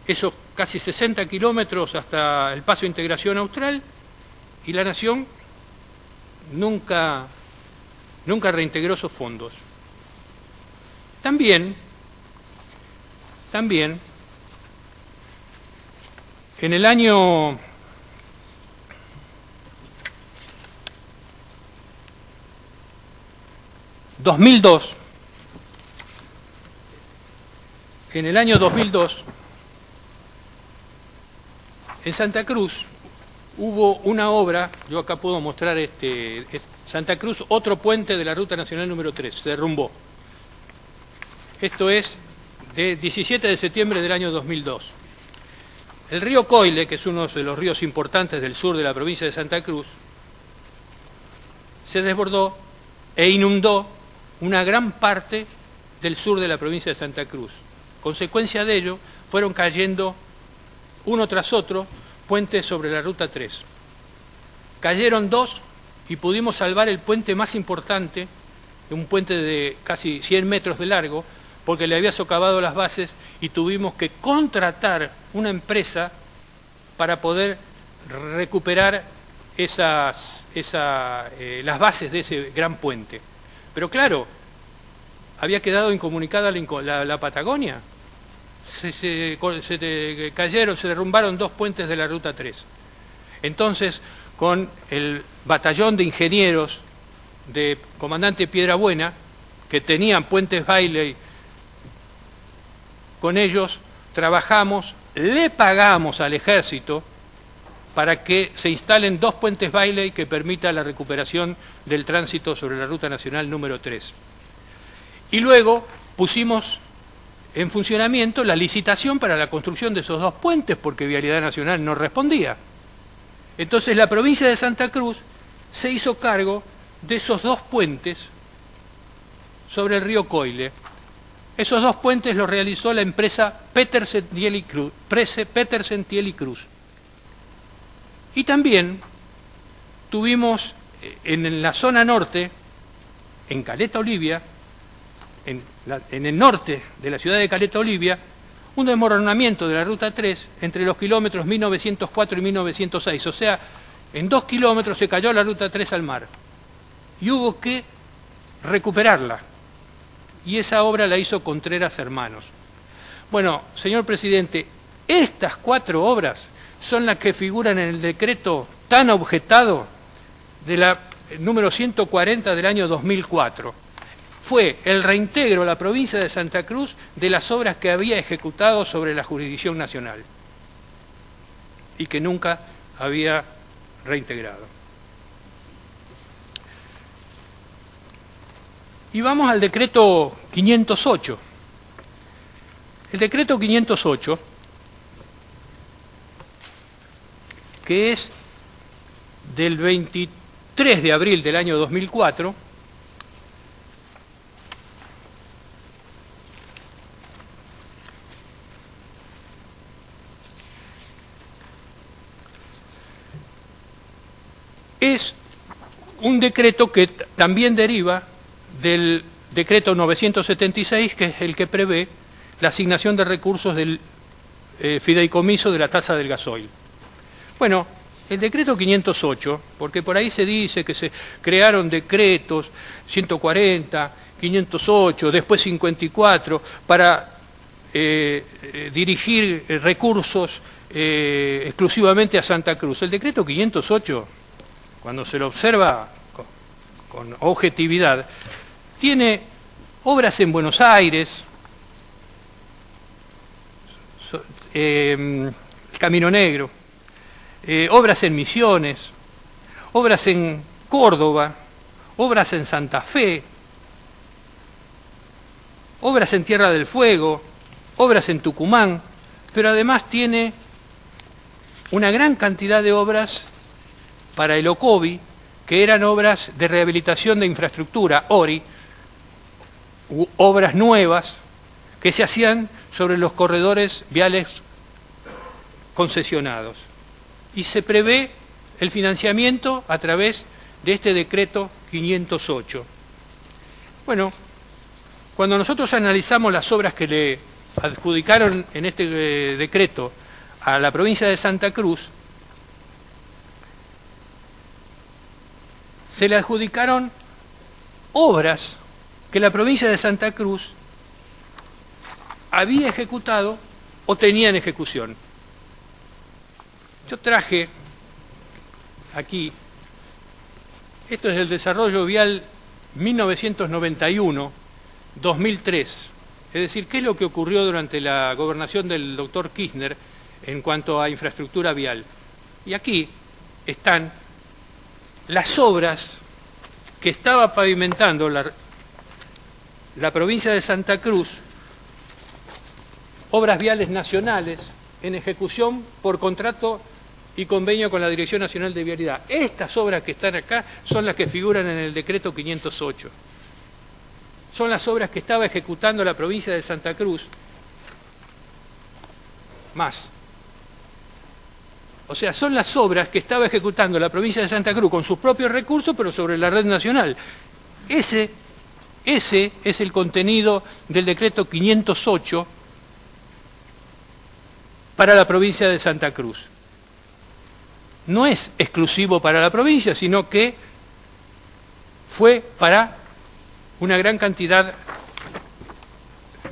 esos casi 60 kilómetros hasta el Paso Integración Austral, y la Nación nunca reintegró esos fondos. También, en el año 2002, en Santa Cruz, hubo una obra, yo acá puedo mostrar Santa Cruz, otro puente de la Ruta Nacional número 3, se derrumbó. Esto es de 17 de septiembre del año 2002. El río Coile, que es uno de los ríos importantes del sur de la provincia de Santa Cruz, se desbordó e inundó una gran parte del sur de la provincia de Santa Cruz. Consecuencia de ello, fueron cayendo uno tras otro puentes sobre la Ruta 3. Cayeron 2 y pudimos salvar el puente más importante, un puente de casi 100 metros de largo, porque le había socavado las bases y tuvimos que contratar una empresa para poder recuperar las bases de ese gran puente. Pero claro, había quedado incomunicada la Patagonia. Se derrumbaron 2 puentes de la Ruta 3. Entonces, con el batallón de ingenieros de comandante Piedrabuena, que tenían puentes Bailey, con ellos trabajamos, le pagamos al ejército para que se instalen 2 puentes Bailey que permitan la recuperación del tránsito sobre la Ruta Nacional número 3. Y luego pusimos en funcionamiento la licitación para la construcción de esos 2 puentes, porque Vialidad Nacional no respondía. Entonces la provincia de Santa Cruz se hizo cargo de esos 2 puentes sobre el río Coile. Esos 2 puentes los realizó la empresa Petersen Thiel y Cruz. Y también tuvimos en la zona norte en Caleta Olivia, en el norte de la ciudad de Caleta Olivia, un desmoronamiento de la Ruta 3 entre los kilómetros 1904 y 1906. O sea, en 2 kilómetros se cayó la Ruta 3 al mar. Y hubo que recuperarla. Y esa obra la hizo Contreras Hermanos. Bueno, señor presidente, estas 4 obras son las que figuran en el decreto tan objetado de la número 140 del año 2004. Fue el reintegro a la provincia de Santa Cruz de las obras que había ejecutado sobre la jurisdicción nacional y que nunca había reintegrado. Y vamos al decreto 508. El decreto 508, que es del 23 de abril del año 2004, es un decreto que también deriva del decreto 976, que es el que prevé la asignación de recursos del fideicomiso de la tasa del gasoil. Bueno, el decreto 508, porque por ahí se dice que se crearon decretos 140, 508, después 54, para dirigir recursos exclusivamente a Santa Cruz. El decreto 508, cuando se lo observa con objetividad, tiene obras en Buenos Aires, Camino Negro, obras en Misiones, obras en Córdoba, obras en Santa Fe, obras en Tierra del Fuego, obras en Tucumán, pero además tiene una gran cantidad de obras para el OCOBI, que eran obras de rehabilitación de infraestructura, ORI, obras nuevas que se hacían sobre los corredores viales concesionados. Y se prevé el financiamiento a través de este decreto 508. Bueno, cuando nosotros analizamos las obras que le adjudicaron en este decreto a la provincia de Santa Cruz, se le adjudicaron obras que la provincia de Santa Cruz había ejecutado o tenía en ejecución. Yo traje aquí, esto es el desarrollo vial 1991-2003, es decir, qué es lo que ocurrió durante la gobernación del doctor Kirchner en cuanto a infraestructura vial. Y aquí están las obras que estaba pavimentando la provincia de Santa Cruz, obras viales nacionales en ejecución por contrato y convenio con la Dirección Nacional de Vialidad. Estas obras que están acá son las que figuran en el decreto 508. Son las obras que estaba ejecutando la provincia de Santa Cruz, más. O sea, son las obras que estaba ejecutando la provincia de Santa Cruz con sus propios recursos, pero sobre la red nacional. Ese es el contenido del decreto 508 para la provincia de Santa Cruz. No es exclusivo para la provincia, sino que fue para una gran cantidad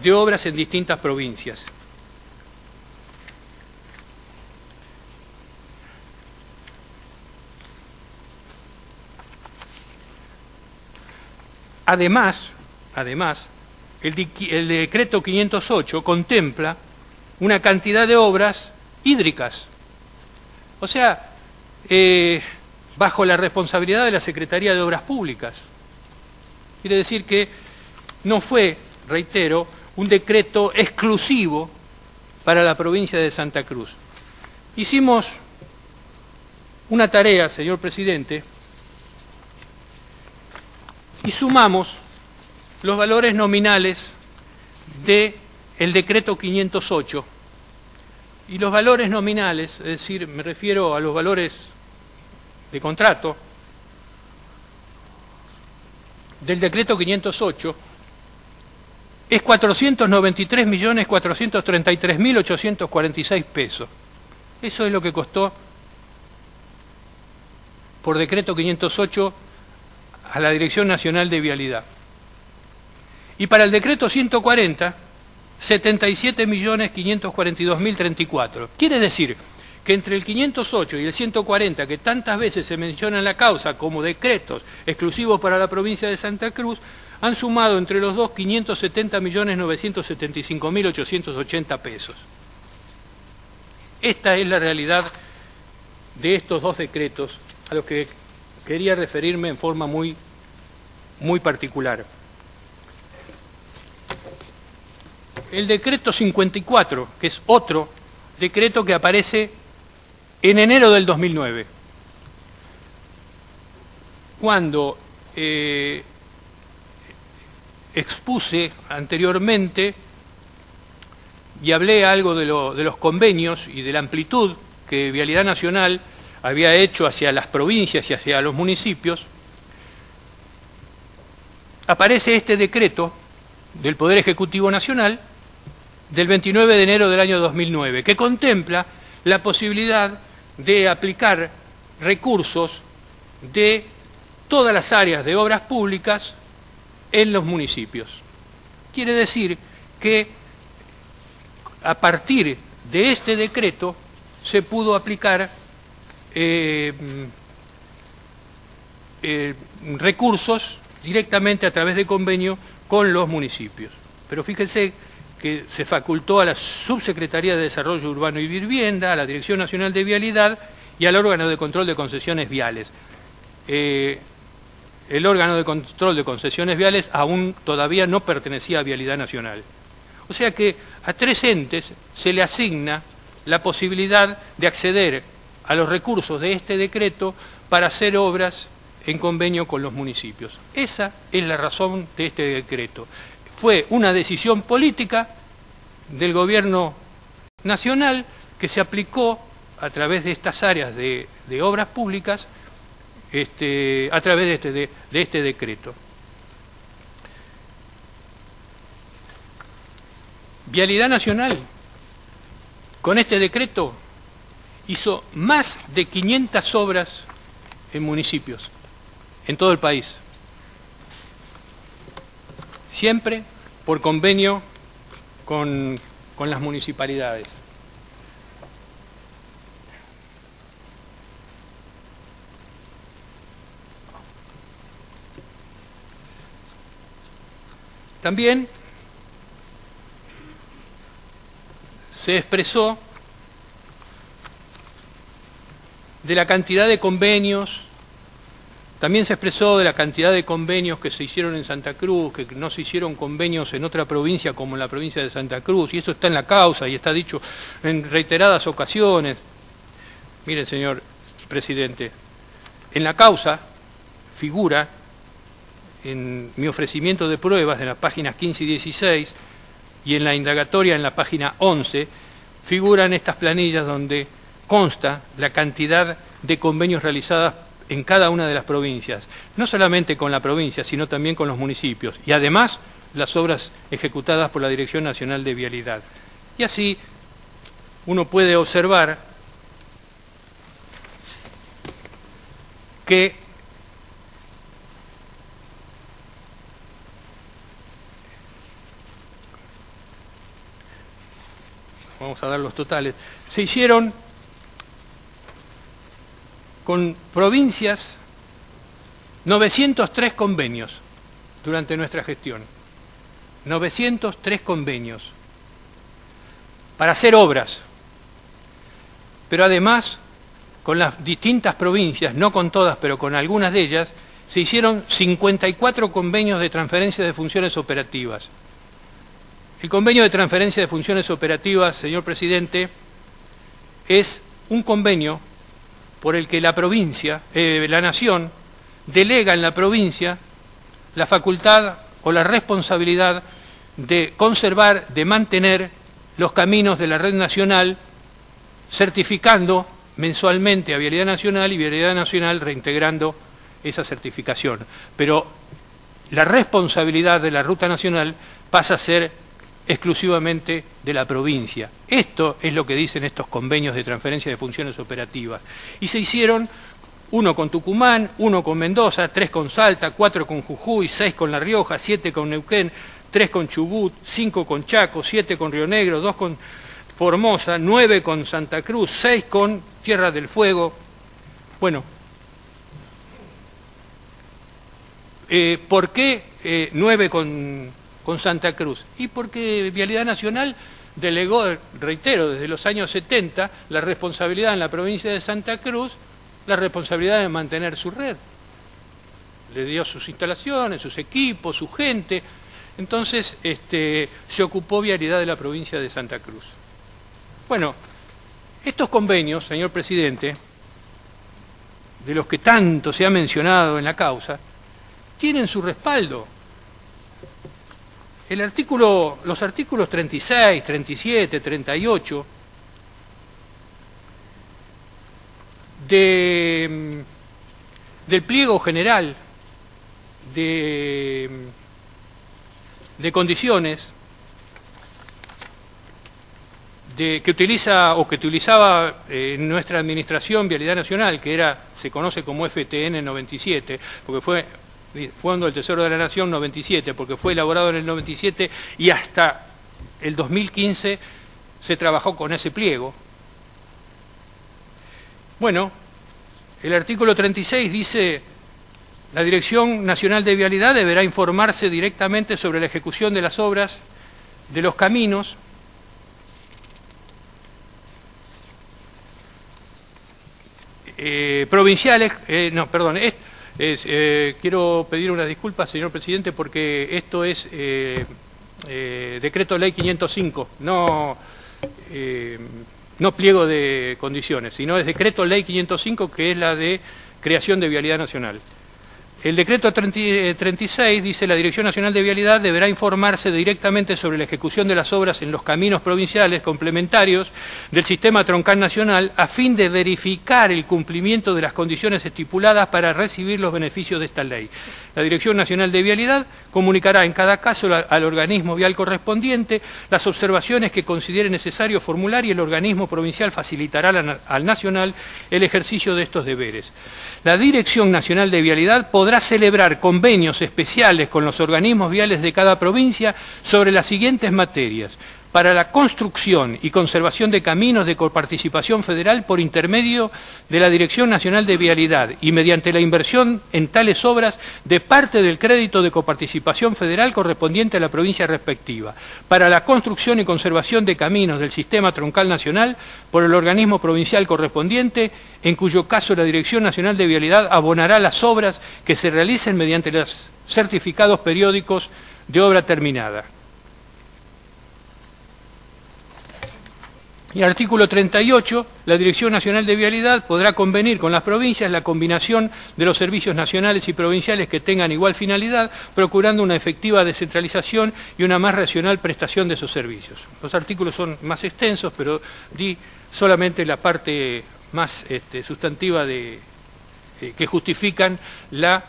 de obras en distintas provincias. Además, el decreto 508 contempla una cantidad de obras hídricas. O sea, bajo la responsabilidad de la Secretaría de Obras Públicas. Quiere decir que no fue, reitero, un decreto exclusivo para la provincia de Santa Cruz. Hicimos una tarea, señor presidente, y sumamos los valores nominales del decreto 508. Y los valores nominales, es decir, me refiero a los valores de contrato, del decreto 508 es 493.433.846 pesos. Eso es lo que costó por decreto 508 a la Dirección Nacional de Vialidad. Y para el decreto 140, 77.542.034. Quiere decir que entre el 508 y el 140, que tantas veces se menciona en la causa como decretos exclusivos para la provincia de Santa Cruz, han sumado entre los dos 570.975.880 pesos. Esta es la realidad de estos dos decretos a los que quería referirme en forma muy particular. El decreto 54, que es otro decreto que aparece en enero del 2009, cuando expuse anteriormente y hablé algo de los convenios y de la amplitud que Vialidad Nacional había hecho hacia las provincias y hacia los municipios, aparece este decreto del Poder Ejecutivo Nacional del 29 de enero del año 2009, que contempla la posibilidad de aplicar recursos de todas las áreas de obras públicas en los municipios. Quiere decir que a partir de este decreto se pudo aplicar recursos directamente a través de convenio con los municipios. Pero fíjense que se facultó a la Subsecretaría de Desarrollo Urbano y Vivienda, a la Dirección Nacional de Vialidad y al órgano de control de concesiones viales. El órgano de control de concesiones viales aún todavía no pertenecía a Vialidad Nacional. O sea que a tres entes se le asigna la posibilidad de acceder a los recursos de este decreto para hacer obras en convenio con los municipios. Esa es la razón de este decreto. Fue una decisión política del gobierno nacional que se aplicó a través de estas áreas de obras públicas, a través de este decreto. Vialidad Nacional, con este decreto, hizo más de 500 obras en municipios, en todo el país. Siempre por convenio con las municipalidades. También se expresó de la cantidad de convenios, también se expresó de la cantidad de convenios que se hicieron en Santa Cruz, que no se hicieron convenios en otra provincia como en la provincia de Santa Cruz, y esto está en la causa y está dicho en reiteradas ocasiones. Mire, señor presidente, en la causa figura, en mi ofrecimiento de pruebas en las páginas 15 y 16, y en la indagatoria en la página 11, figuran estas planillas donde consta la cantidad de convenios realizados en cada una de las provincias, no solamente con la provincia, sino también con los municipios, y además las obras ejecutadas por la Dirección Nacional de Vialidad. Y así uno puede observar que vamos a dar los totales, se hicieron con provincias 903 convenios durante nuestra gestión. 903 convenios para hacer obras. Pero además, con las distintas provincias, no con todas, pero con algunas de ellas, se hicieron 54 convenios de transferencia de funciones operativas. El convenio de transferencia de funciones operativas, señor presidente, es un convenio por el que la provincia, la nación, delega en la provincia la facultad o la responsabilidad de conservar, de mantener los caminos de la red nacional, certificando mensualmente a Vialidad Nacional y Vialidad Nacional reintegrando esa certificación. Pero la responsabilidad de la ruta nacional pasa a ser exclusivamente de la provincia. Esto es lo que dicen estos convenios de transferencia de funciones operativas. Y se hicieron 1 con Tucumán, 1 con Mendoza, 3 con Salta, 4 con Jujuy, 6 con La Rioja, 7 con Neuquén, 3 con Chubut, 5 con Chaco, 7 con Río Negro, 2 con Formosa, 9 con Santa Cruz, 6 con Tierra del Fuego. Bueno, ¿por qué 9 con Santa Cruz? Y porque Vialidad Nacional delegó, reitero, desde los años 70, la responsabilidad en la provincia de Santa Cruz, la responsabilidad de mantener su red. Le dio sus instalaciones, sus equipos, su gente. Entonces se ocupó Vialidad de la provincia de Santa Cruz. Bueno, estos convenios, señor presidente, de los que tanto se ha mencionado en la causa, tienen su respaldo. Los artículos 36, 37, 38 del pliego general de condiciones que utilizaba nuestra administración Vialidad Nacional, que se conoce como FTN 97, porque fue Fondo del Tesoro de la Nación 97, porque fue elaborado en el 97 y hasta el 2015 se trabajó con ese pliego. Bueno, el artículo 36 dice: la Dirección Nacional de Vialidad deberá informarse directamente sobre la ejecución de las obras de los caminos provinciales, quiero pedir unas disculpas, señor presidente, porque esto es Decreto Ley 505, no pliego de condiciones, sino es Decreto Ley 505, que es la de creación de Vialidad Nacional. El decreto 36 dice: la Dirección Nacional de Vialidad deberá informarse directamente sobre la ejecución de las obras en los caminos provinciales complementarios del Sistema Troncal Nacional a fin de verificar el cumplimiento de las condiciones estipuladas para recibir los beneficios de esta ley. La Dirección Nacional de Vialidad comunicará en cada caso al organismo vial correspondiente las observaciones que considere necesario formular y el organismo provincial facilitará al nacional el ejercicio de estos deberes. La Dirección Nacional de Vialidad podrá celebrar convenios especiales con los organismos viales de cada provincia sobre las siguientes materias: para la construcción y conservación de caminos de coparticipación federal por intermedio de la Dirección Nacional de Vialidad y mediante la inversión en tales obras de parte del crédito de coparticipación federal correspondiente a la provincia respectiva; para la construcción y conservación de caminos del Sistema Troncal Nacional por el organismo provincial correspondiente, en cuyo caso la Dirección Nacional de Vialidad abonará las obras que se realicen mediante los certificados periódicos de obra terminada. Y artículo 38, la Dirección Nacional de Vialidad podrá convenir con las provincias la combinación de los servicios nacionales y provinciales que tengan igual finalidad, procurando una efectiva descentralización y una más racional prestación de esos servicios. Los artículos son más extensos, pero di solamente la parte más sustantiva que justifican la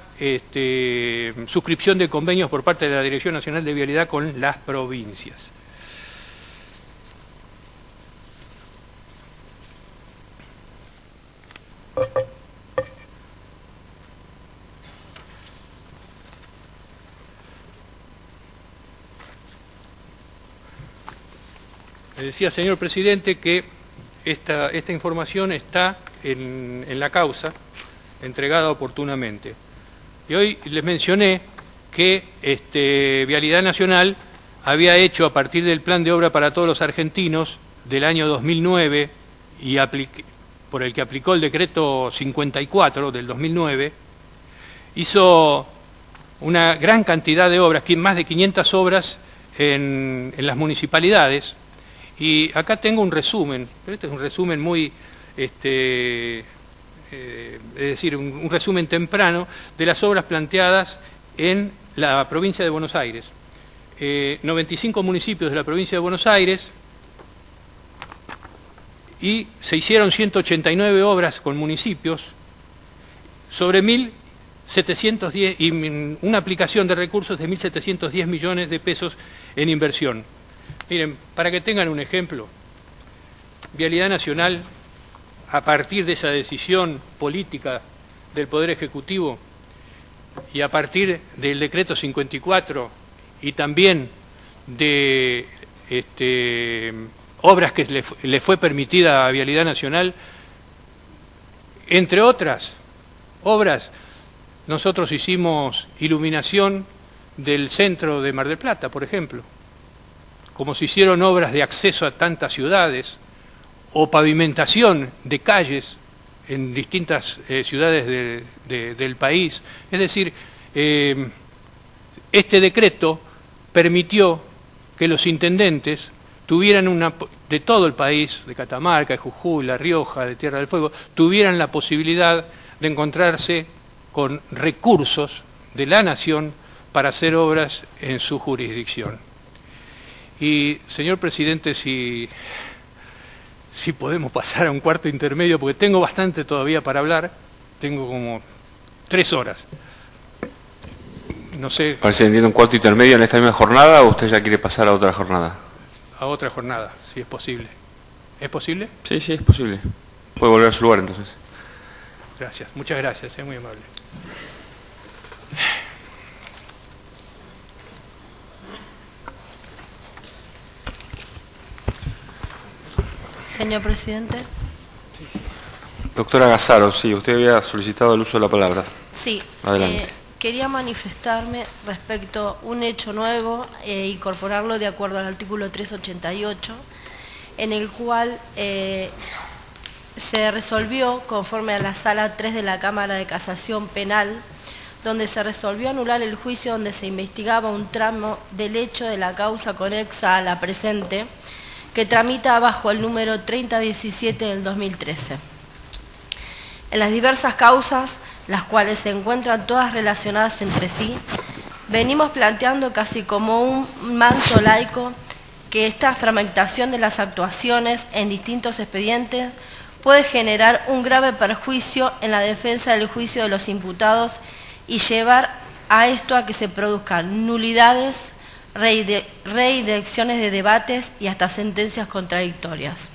suscripción de convenios por parte de la Dirección Nacional de Vialidad con las provincias. Le decía, señor presidente, que esta información está en la causa, entregada oportunamente. Y hoy les mencioné que Vialidad Nacional había hecho, a partir del Plan de Obra para Todos los Argentinos del año 2009, y por el que aplicó el decreto 54 del 2009, hizo una gran cantidad de obras, más de 500 obras en las municipalidades. Y acá tengo un resumen, pero este es un resumen muy, es decir, un resumen temprano de las obras planteadas en la provincia de Buenos Aires. 95 municipios de la provincia de Buenos Aires, y se hicieron 189 obras con municipios sobre 1.000 710 y una aplicación de recursos de 1.710 millones de pesos en inversión. Miren, para que tengan un ejemplo, Vialidad Nacional, a partir de esa decisión política del Poder Ejecutivo y a partir del decreto 54 y también de obras que le fue permitida a Vialidad Nacional, entre otras obras, nosotros hicimos iluminación del centro de Mar del Plata, por ejemplo, como se hicieron obras de acceso a tantas ciudades, o pavimentación de calles en distintas ciudades del país. Es decir, este decreto permitió que los intendentes tuvieran de todo el país, de Catamarca, de Jujuy, La Rioja, de Tierra del Fuego, tuvieran la posibilidad de encontrarse con recursos de la nación para hacer obras en su jurisdicción. Y, señor presidente, si podemos pasar a un cuarto intermedio, porque tengo bastante todavía para hablar, tengo como 3 horas. No sé. ¿Parece entiendo un cuarto intermedio en esta misma jornada o usted ya quiere pasar a otra jornada? A otra jornada, si es posible. ¿Es posible? Sí, sí, es posible. Puede volver a su lugar entonces. Gracias, muchas gracias, es muy amable. Señor presidente. Doctora Gazzaro, sí, usted había solicitado el uso de la palabra. Sí. Adelante. Quería manifestarme respecto a un hecho nuevo e incorporarlo de acuerdo al artículo 388, en el cual se resolvió, conforme a la Sala 3 de la Cámara de Casación Penal, donde se resolvió anular el juicio donde se investigaba un tramo del hecho de la causa conexa a la presente, que tramita bajo el número 3017 del 2013. En las diversas causas, las cuales se encuentran todas relacionadas entre sí, venimos planteando casi como un manto laico que esta fragmentación de las actuaciones en distintos expedientes puede generar un grave perjuicio en la defensa del juicio de los imputados y llevar a esto a que se produzcan nulidades, redirecciones de debates y hasta sentencias contradictorias.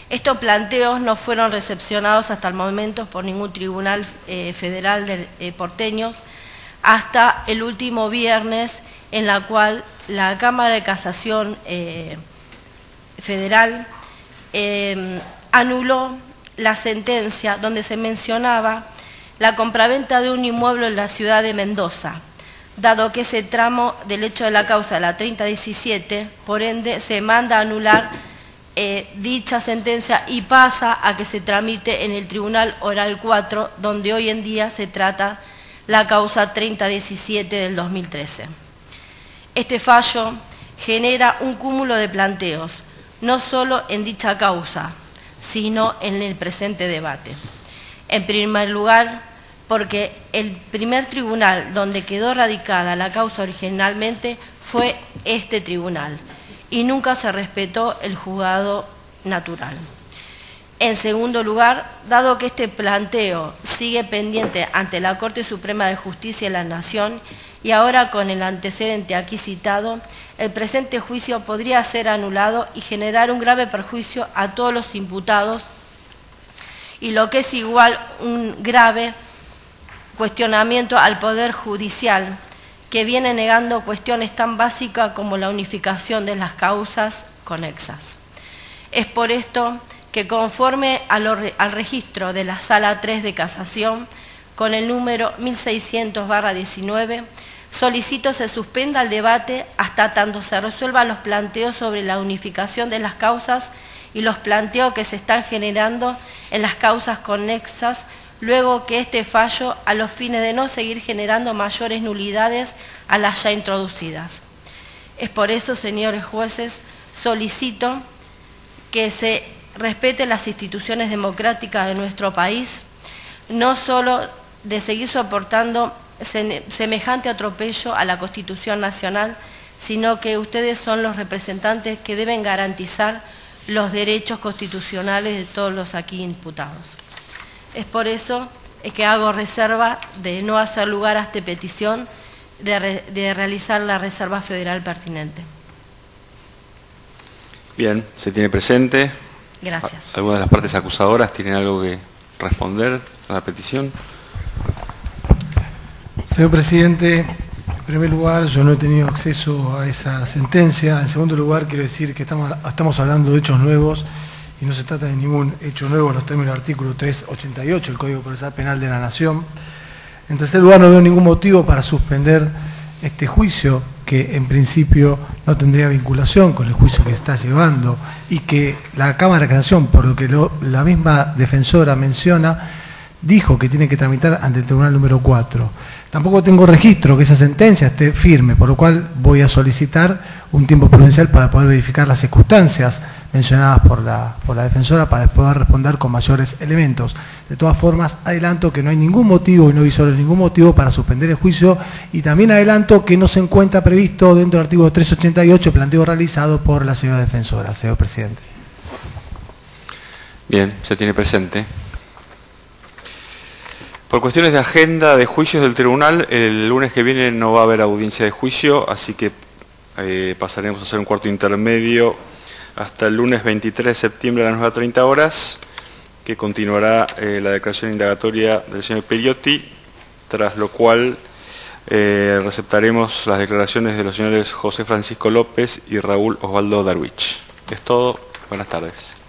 Estos planteos no fueron recepcionados hasta el momento por ningún tribunal federal de porteños hasta el último viernes, en la cual la Cámara de Casación Federal anuló la sentencia donde se mencionaba la compraventa de un inmueble en la ciudad de Mendoza, dado que ese tramo del hecho de la causa, la 3017, por ende se manda a anular dicha sentencia y pasa a que se tramite en el Tribunal Oral 4, donde hoy en día se trata la causa 3017 del 2013. Este fallo genera un cúmulo de planteos, no solo en dicha causa, sino en el presente debate. En primer lugar, porque el primer tribunal donde quedó radicada la causa originalmente fue este tribunal y nunca se respetó el juzgado natural. En segundo lugar, dado que este planteo sigue pendiente ante la Corte Suprema de Justicia de la Nación y ahora con el antecedente aquí citado, el presente juicio podría ser anulado y generar un grave perjuicio a todos los imputados y lo que es igual un grave cuestionamiento al Poder Judicial, que viene negando cuestiones tan básicas como la unificación de las causas conexas. Es por esto que conforme al registro de la Sala 3 de Casación, con el número 1600/19, solicito se suspenda el debate hasta tanto se resuelvan los planteos sobre la unificación de las causas y los planteos que se están generando en las causas conexas, luego que este fallo, a los fines de no seguir generando mayores nulidades a las ya introducidas. Es por eso, señores jueces, solicito que se respeten las instituciones democráticas de nuestro país, no solo de seguir soportando semejante atropello a la Constitución Nacional, sino que ustedes son los representantes que deben garantizar los derechos constitucionales de todos los aquí imputados. Es por eso es que hago reserva de no hacer lugar a esta petición de realizar la reserva federal pertinente. Bien, se tiene presente. Gracias. ¿Alguna de las partes acusadoras tienen algo que responder a la petición? Señor presidente, en primer lugar, yo no he tenido acceso a esa sentencia. En segundo lugar, quiero decir que estamos hablando de hechos nuevos y no se trata de ningún hecho nuevo en los términos del artículo 388 del Código Procesal Penal de la Nación. En tercer lugar, no veo ningún motivo para suspender este juicio, que en principio no tendría vinculación con el juicio que se está llevando y que la Cámara de Casación, por lo que la misma defensora menciona, dijo que tiene que tramitar ante el Tribunal número 4. Tampoco tengo registro que esa sentencia esté firme, por lo cual voy a solicitar un tiempo prudencial para poder verificar las circunstancias mencionadas por la defensora para poder responder con mayores elementos. De todas formas, adelanto que no hay ningún motivo y no visoro ningún motivo para suspender el juicio, y también adelanto que no se encuentra previsto dentro del artículo 388 el planteo realizado por la señora defensora, señor presidente. Bien, se tiene presente. Por cuestiones de agenda de juicios del tribunal, el lunes que viene no va a haber audiencia de juicio, así que pasaremos a hacer un cuarto intermedio hasta el lunes 23 de septiembre a las 9:30 horas, que continuará la declaración indagatoria del señor Periotti, tras lo cual receptaremos las declaraciones de los señores José Francisco López y Raúl Osvaldo Darwich. Es todo. Buenas tardes.